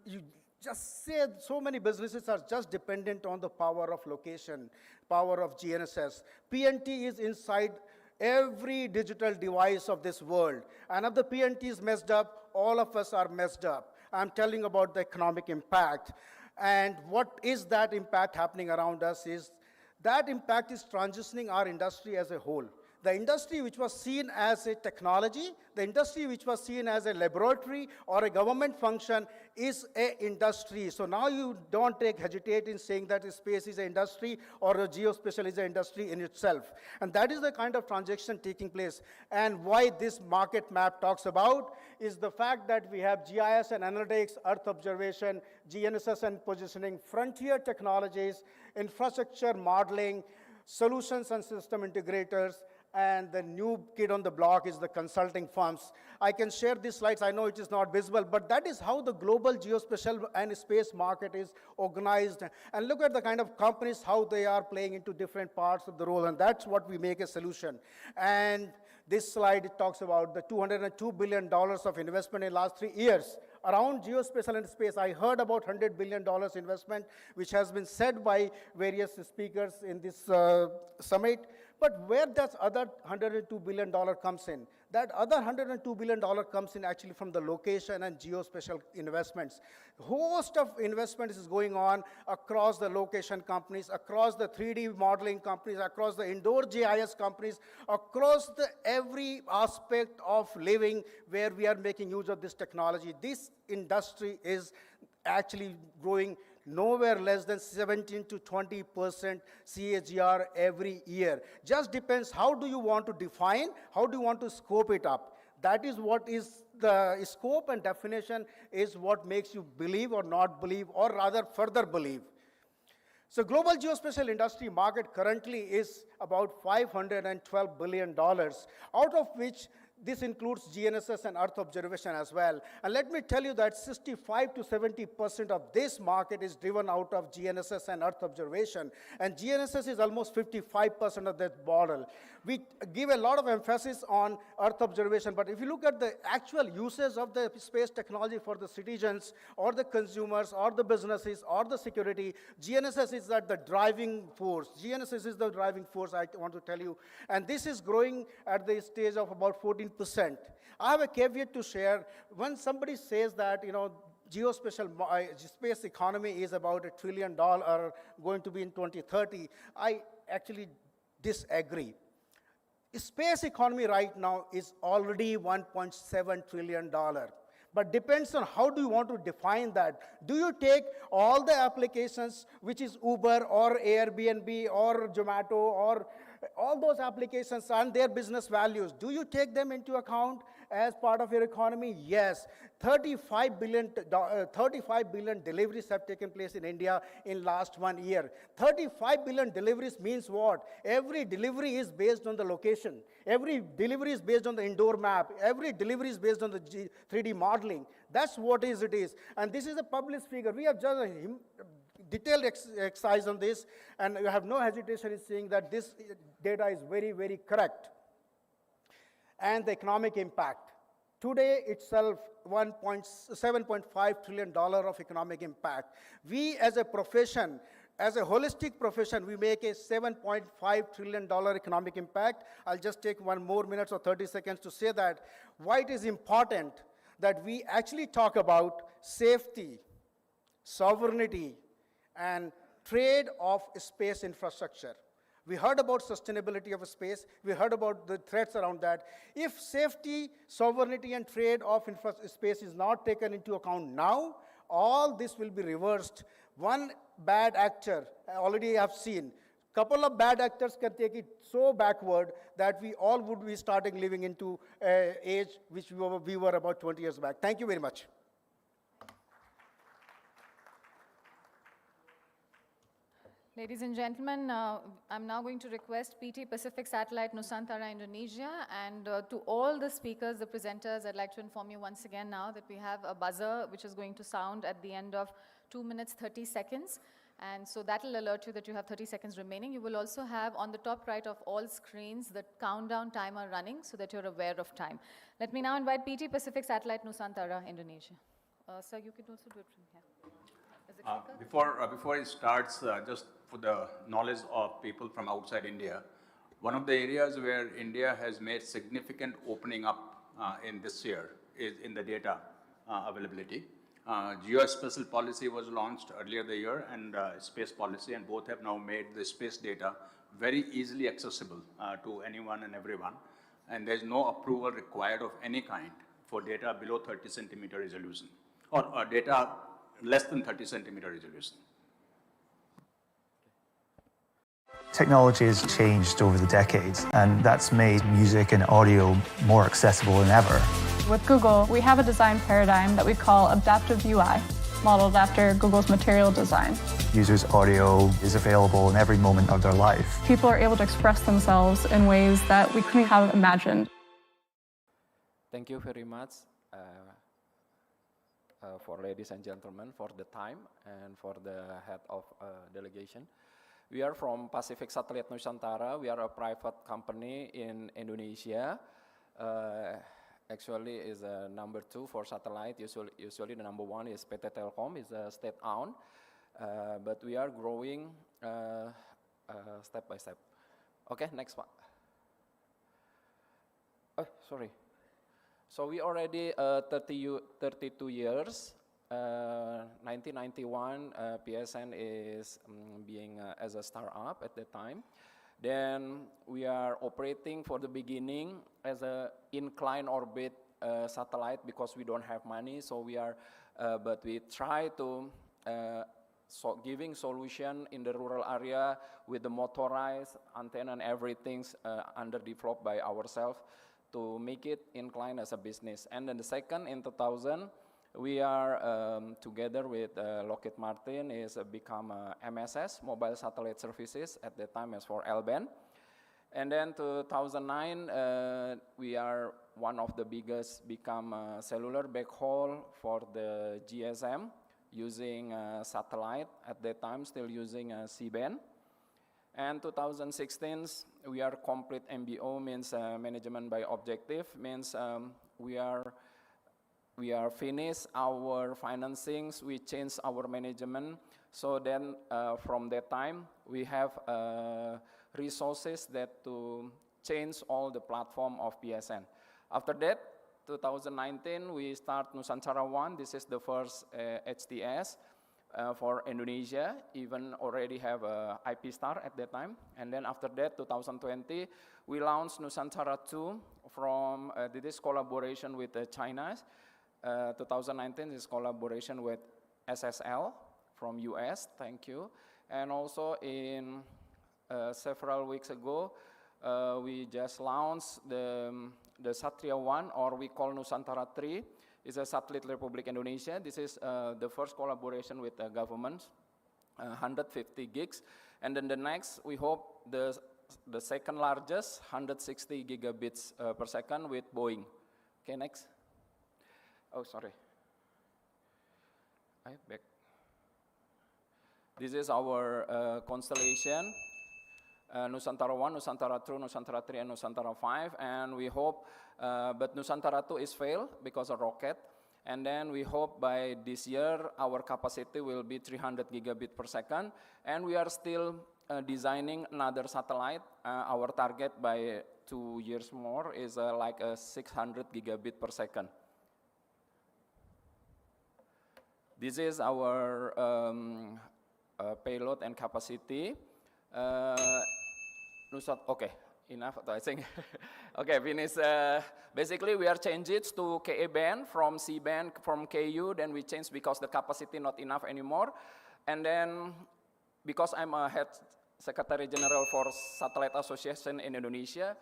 You just say so many businesses are just dependent on the power of location, power of GNSS. PNT is inside every digital device of this world. And if the PNT is messed up, all of us are messed up. I'm telling about the economic impact. And what is that impact happening around us is that impact is transitioning our industry as a whole. The industry which was seen as a technology, the industry which was seen as a laboratory or a government function is an industry. So now you don't hesitate in saying that space is an industry or a geospatial is an industry in itself. And that is the kind of transaction taking place. And why this market map talks about is the fact that we have GIS and analytics, Earth observation, GNSS and positioning, frontier technologies, infrastructure modeling, solutions and system integrators, and the new kid on the block is the consulting firms. I can share these slides. I know it is not visible, but that is how the global geospatial and space market is organized. And look at the kind of companies, how they are playing into different parts of the role, and that's what we make a solution. And This slide talks about the $202 billion of investment in the last 3 years around geospatial and space. I heard about $100 billion investment, which has been said by various speakers in this summit. But where does other $102 billion comes in? That other $102 billion comes in actually from the location and geospatial investments. Host of investments is going on across the location companies, across the 3D modeling companies, across the indoor GIS companies, across the every aspect of living where we are making use of this technology. This industry is actually growing nowhere less than 17 to 20% CAGR every year. Just depends how do you want to define, how do you want to scope it up. That is what is the scope and definition is what makes you believe or not believe, or rather further believe. So global geospatial industry market currently is about $512 billion, out of which this includes GNSS and Earth observation as well. And let me tell you that 65 to 70% of this market is driven out of GNSS and Earth observation. And GNSS is almost 55% of that model. We give a lot of emphasis on Earth observation, but if you look at the actual uses of the space technology for the citizens or the consumers or the businesses or the security, GNSS is at the driving force. GNSS is the driving force, I want to tell you. And this is growing at the stage of about 14%. I have a caveat to share. When somebody says that, geospatial space economy is about $1 trillion going to be in 2030, I actually disagree. Space economy right now is already $1.7 trillion. But depends on how do you want to define that. Do you take all the applications, which is Uber or Airbnb or Zomato or all those applications and their business values, do you take them into account as part of your economy? Yes. 35 billion deliveries have taken place in India in last 1 year. 35 billion deliveries means what? Every delivery is based on the location. Every delivery is based on the indoor map. Every delivery is based on the 3D modeling. That's what it is. And this is a published figure. We have just a detailed exercise on this, and you have no hesitation in saying that this data is very, very correct. And the economic impact. Today itself, $7.5 trillion of economic impact. We as a profession, as a holistic profession, we make a $7.5 trillion economic impact. I'll just take 1 more minute or 30 seconds to say that why it is important that we actually talk about safety, sovereignty, and trade of space infrastructure. We heard about sustainability of space. We heard about the threats around that. If safety, sovereignty, and trade of space is not taken into account now, all this will be reversed. One bad actor, I already have seen, couple of bad actors can take it so backward that we all would be starting living into an age which we were about 20 years back. Thank you very much. Ladies and gentlemen, I'm now going to request PT Pacific Satellite Nusantara, Indonesia, and to all the speakers, the presenters, I'd like to inform you once again now that we have a buzzer which is going to sound at the end of 2 minutes 30 seconds, and so that will alert you that you have 30 seconds remaining. You will also have on the top right of all screens the countdown timer running so that you're aware of time. Let me now invite PT Pacific Satellite Nusantara, Indonesia. Sir, you can also do it from here. Before it starts, just for the knowledge of people from outside India, one of the areas where India has made significant opening up in this year is in the data availability. Geospatial policy was launched earlier the year, and space policy, and both have now made the space data very easily accessible to anyone and everyone. And there's no approval required of any kind for data below 30 centimeter resolution, or data less than 30 centimeter resolution. Technology has changed over the decades, and that's made music and audio more accessible than ever. With Google, we have a design paradigm that we call adaptive UI, modeled after Google's material design. Users' audio is available in every moment of their life. People are able to express themselves in ways that we couldn't have imagined. Thank you very much. For ladies and gentlemen, for the time and for the head of delegation. We are from Pacific Satellite Nusantara. We are a private company in Indonesia. actually is number 2 for satellite. Usually the number 1 is PT Telkom, is state-owned, but we are growing step by step. Okay, next one. Oh, sorry. So we already 32 years. 1991, PSN is being as a startup at the time. Then we are operating for the beginning as a incline orbit satellite because we don't have money. So we are, but we try to giving solution in the rural area with the motorized antenna and everything's underdeveloped by ourselves to make it incline as a business. And then the second, in 2000, we are together with Lockheed Martin is become MSS, Mobile Satellite Services, at the time as for L-band. And then 2009, we are one of the biggest become cellular backhaul for the GSM using satellite, at that time still using C-band. And 2016, we are complete MBO, means management by objective, means we are finished our financings, we changed our management. So then from that time, we have resources that to change all the platform of PSN. After that, 2019, we start Nusantara 1. This is the first HTS for Indonesia, even already have a IP star at that time. And then after that, 2020, we launched Nusantara 2 from this collaboration with China. 2019 is collaboration with SSL from US, thank you. And also in several weeks ago, we just launched the Satria 1, or we call Nusantara 3. It's a Satellite Republic Indonesia. This is the first collaboration with the government, 150 gigs. And then the next, we hope the second largest, 160 gigabits per second with Boeing. Okay, next. Oh, sorry. Back. This is our constellation. Nusantara 1, Nusantara 2, Nusantara 3, and Nusantara 5. And we hope, but Nusantara 2 is failed because of rocket. And then we hope by this year, our capacity will be 300 gigabit per second. And we are still designing another satellite. Our target by 2 years more is like 600 gigabit per second. This is our payload and capacity. Okay, enough, I think. Okay, finish. Basically, we are changed it to KA band from C band, from KU, then we changed because the capacity not enough anymore. And then, because I'm a head Secretary General for Satellite Association in Indonesia,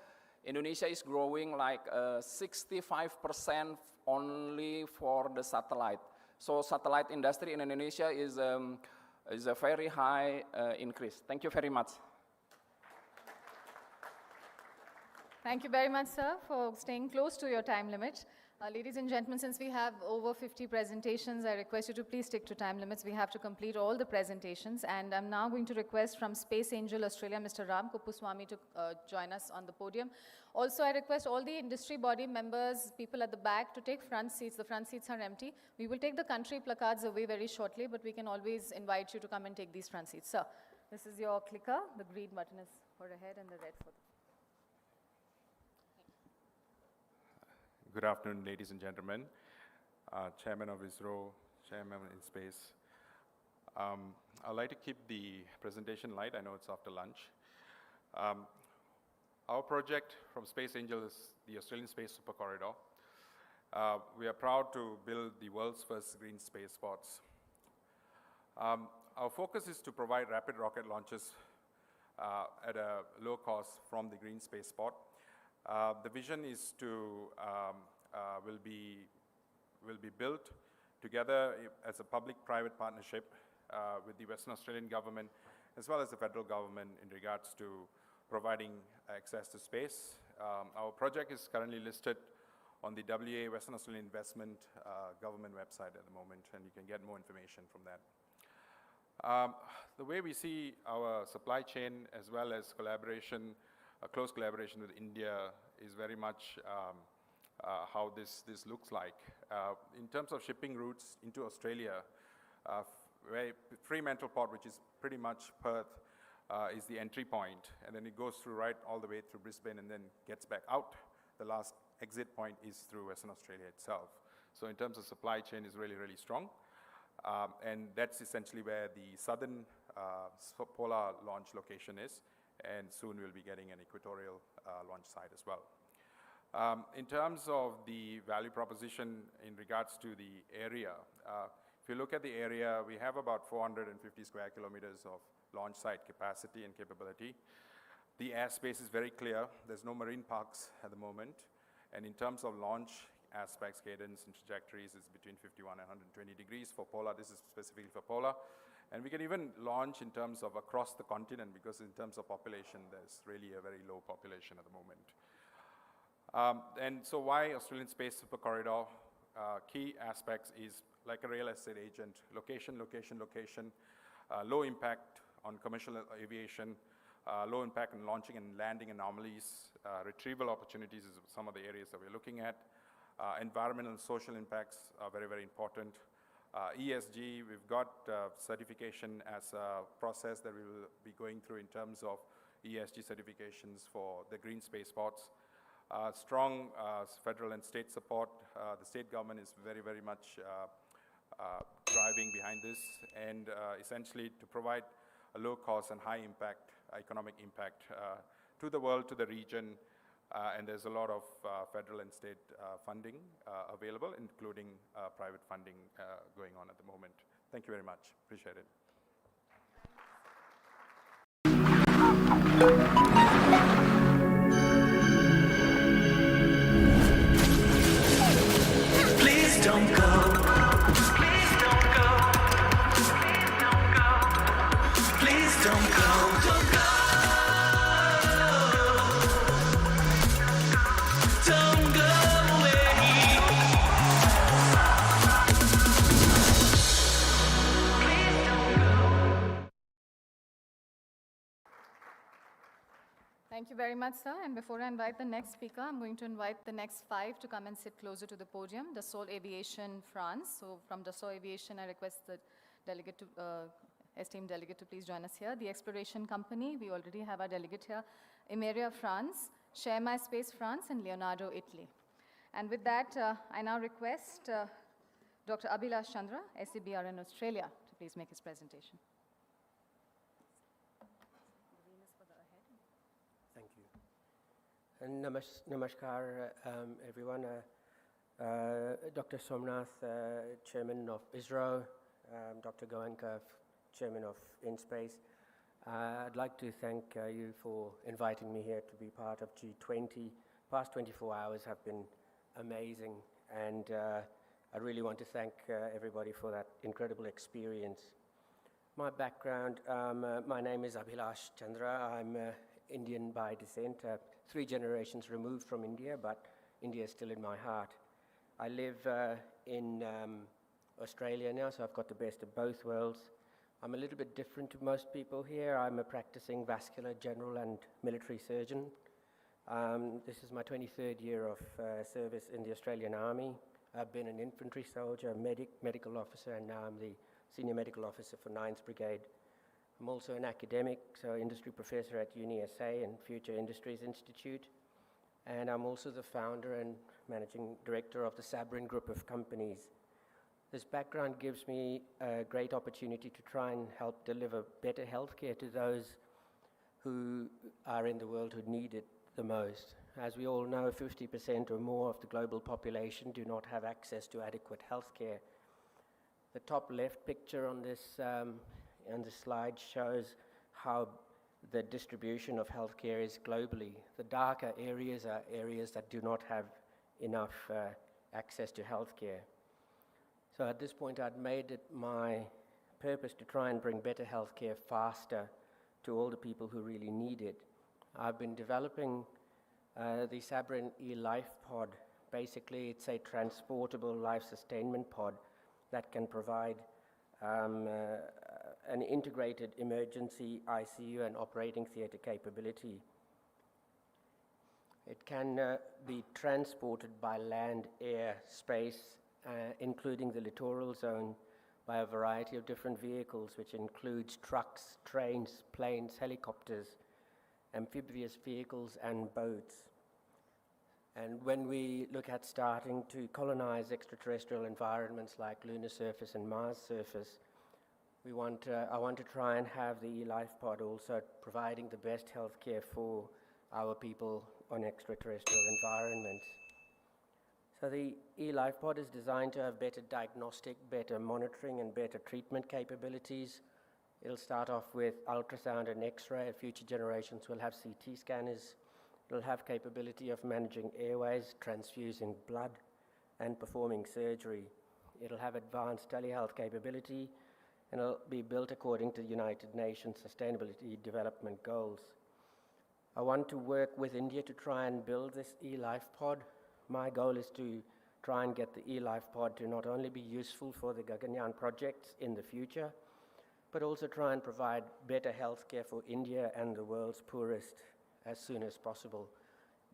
Indonesia is growing like 65% only for the satellite. So satellite industry in Indonesia is a very high increase. Thank you very much. Thank you very much, sir, for staying close to your time limit. Ladies and gentlemen, since we have over 50 presentations, I request you to please stick to time limits. We have to complete all the presentations. And I'm now going to request from Space Angel Australia, Mr. Ram Kuppuswamy, to join us on the podium. Also, I request all the industry body members, people at the back, to take front seats. The front seats are empty. We will take the country placards away very shortly, but we can always invite you to come and take these front seats. Sir, this is your clicker. The green button is for ahead and the red for the... Good afternoon, ladies and gentlemen. Chairman of ISRO, Chairman in Space. I'd like to keep the presentation light. I know it's after lunch. Our project from Space Angel is the Australian Space Super Corridor. We are proud to build the world's first green space pods. Our focus is to provide rapid rocket launches at a low cost from the green space pod. The vision is to will be built together as a public-private partnership with the Western Australian government as well as the federal government in regards to providing access to space. Our project is currently listed on the WA Western Australian Investment government website at the moment, and you can get more information from that. The way we see our supply chain as well as collaboration a close collaboration with India is very much how this looks like. In terms of shipping routes into Australia, Fremantle Port, which is pretty much Perth, is the entry point, and then it goes through right all the way through Brisbane and then gets back out. The last exit point is through Western Australia itself. So in terms of supply chain is really, really strong. And that's essentially where the southern polar launch location is, and soon we'll be getting an equatorial launch site as well. In terms of the value proposition in regards to the area, if you look at the area, we have about 450 square kilometers of launch site capacity and capability. The airspace is very clear. There's no marine parks at the moment. And in terms of launch aspects, cadence and trajectories is between 51 and 120 degrees for polar. This is specifically for polar. And we can even launch in terms of across the continent, because in terms of population, there's really a very low population at the moment. And so why Australian Space Super Corridor? Key aspects is like a real estate agent, location, location, location, low impact on commercial aviation, low impact on launching and landing anomalies, retrieval opportunities is some of the areas that we're looking at. Environmental and social impacts are very, very important. ESG, we've got certification as a process that we will be going through in terms of ESG certifications for the green space spots. Strong federal and state support. The state government is very, very much driving behind this, and essentially to provide a low cost and high impact, economic impact to the world, to the region, and there's a lot of federal and state funding available, including private funding going on at the moment. Thank you very much. Appreciate it. Please don't go. Please don't go. Please don't go. Don't go. Don't go away. Please don't go. Thank you very much, sir. And before I invite the next speaker, I'm going to invite the next 5 to come and sit closer to the podium. Dassault Aviation France. So from Dassault Aviation, I request the delegate to, esteemed delegate to please join us here. The Exploration Company, we already have our delegate here. Imeria France, Share My Space France, and Leonardo Italy. And with that, I now request Dr. Abhilash Chandra, SCBR in Australia, to please make his presentation. Thank you. And namaskar, everyone. Dr. Somnath, Chairman of ISRO, Dr. Goenka, Chairman of InSpace. I'd like to thank you for inviting me here to be part of G20. Past 24 hours have been amazing, and I really want to thank everybody for that incredible experience. My background, my name is Abhilash Chandra. I'm Indian by descent, 3 generations removed from India, but India is still in my heart. I live in Australia now, so I've got the best of both worlds. I'm a little bit different to most people here. I'm a practicing vascular general and military surgeon. This is my 23rd year of service in the Australian Army. I've been an infantry soldier, medical officer, and now I'm the senior medical officer for 9th Brigade. I'm also an academic, so industry professor at UniSA and Future Industries Institute. And I'm also the founder and managing director of the Sabrin Group of companies. This background gives me a great opportunity to try and help deliver better healthcare to those who are in the world who need it the most. As we all know, 50% or more of the global population do not have access to adequate healthcare. The top left picture on this slide shows how the distribution of healthcare is globally. The darker areas are areas that do not have enough access to healthcare. So at this point, I'd made it my purpose to try and bring better healthcare faster to all the people who really need it. I've been developing the Sabrin eLife Pod. Basically, it's a transportable life sustainment pod that can provide an integrated emergency ICU and operating theatre capability. It can be transported by land, air, space, including the littoral zone, by a variety of different vehicles, which includes trucks, trains, planes, helicopters, amphibious vehicles, and boats. And when we look at starting to colonize extraterrestrial environments like lunar surface and Mars surface, I want to try and have the e-life pod also providing the best healthcare for our people on extraterrestrial environments. So the e-life pod is designed to have better diagnostic, better monitoring, and better treatment capabilities. It'll start off with ultrasound and X-ray. Future generations will have CT scanners. It'll have capability of managing airways, transfusing blood, and performing surgery. It'll have advanced telehealth capability, and it'll be built according to the United Nations Sustainability Development Goals. I want to work with India to try and build this e-life pod. My goal is to try and get the e-life pod to not only be useful for the Gaganyaan projects in the future, but also try and provide better healthcare for India and the world's poorest as soon as possible,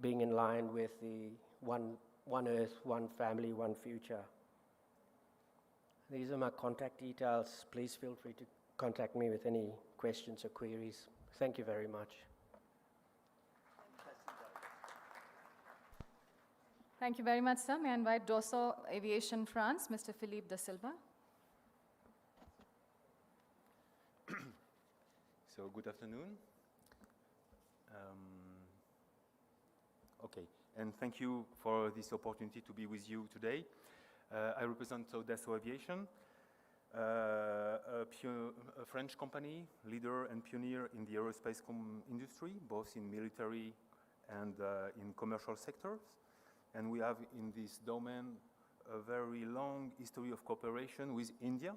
being in line with the one Earth, one family, one future. These are my contact details. Please feel free to contact me with any questions or queries. Thank you very much. Thank you very much, sir. May I invite Dassault Aviation France, Mr. Philippe Da Silva. So, good afternoon. Okay, and thank you for this opportunity to be with you today. I represent Dassault Aviation, a French company, leader and pioneer in the aerospace industry, both in military and in commercial sectors. And we have in this domain a very long history of cooperation with India.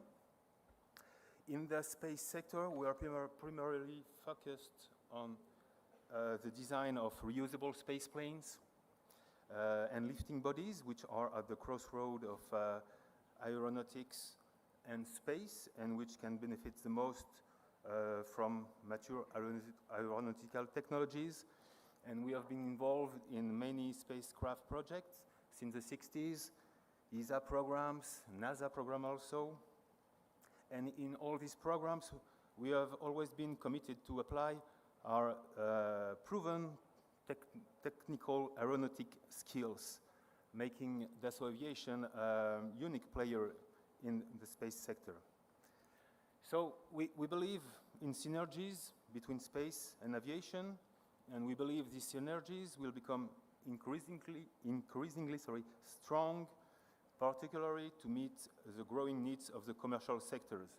In the space sector, we are primarily focused on the design of reusable space planes and lifting bodies, which are at the crossroad of aeronautics and space, and which can benefit the most from mature aeronautical technologies. And we have been involved in many spacecraft projects since the 60s, ESA programs, NASA program also. And in all these programs, we have always been committed to apply our proven technical aeronautic skills, making Dassault Aviation a unique player in the space sector. So we believe in synergies between space and aviation, and we believe these synergies will become increasingly strong, particularly to meet the growing needs of the commercial sectors.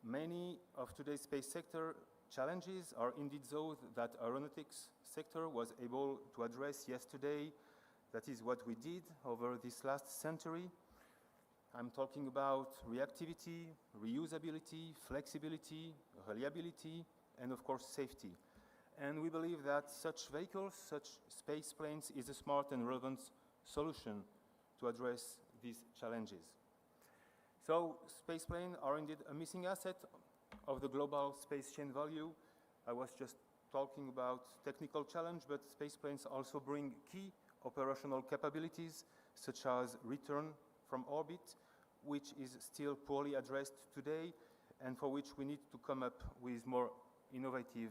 Many of today's space sector challenges are indeed those that aeronautics sector was able to address yesterday. That is what we did over this last century. I'm talking about reactivity, reusability, flexibility, reliability, and of course safety. And we believe that such vehicles, such space planes, is a smart and relevant solution to address these challenges. So space planes are indeed a missing asset of the global space chain value. I was just talking about technical challenge, but space planes also bring key operational capabilities, such as return from orbit, which is still poorly addressed today, and for which we need to come up with more innovative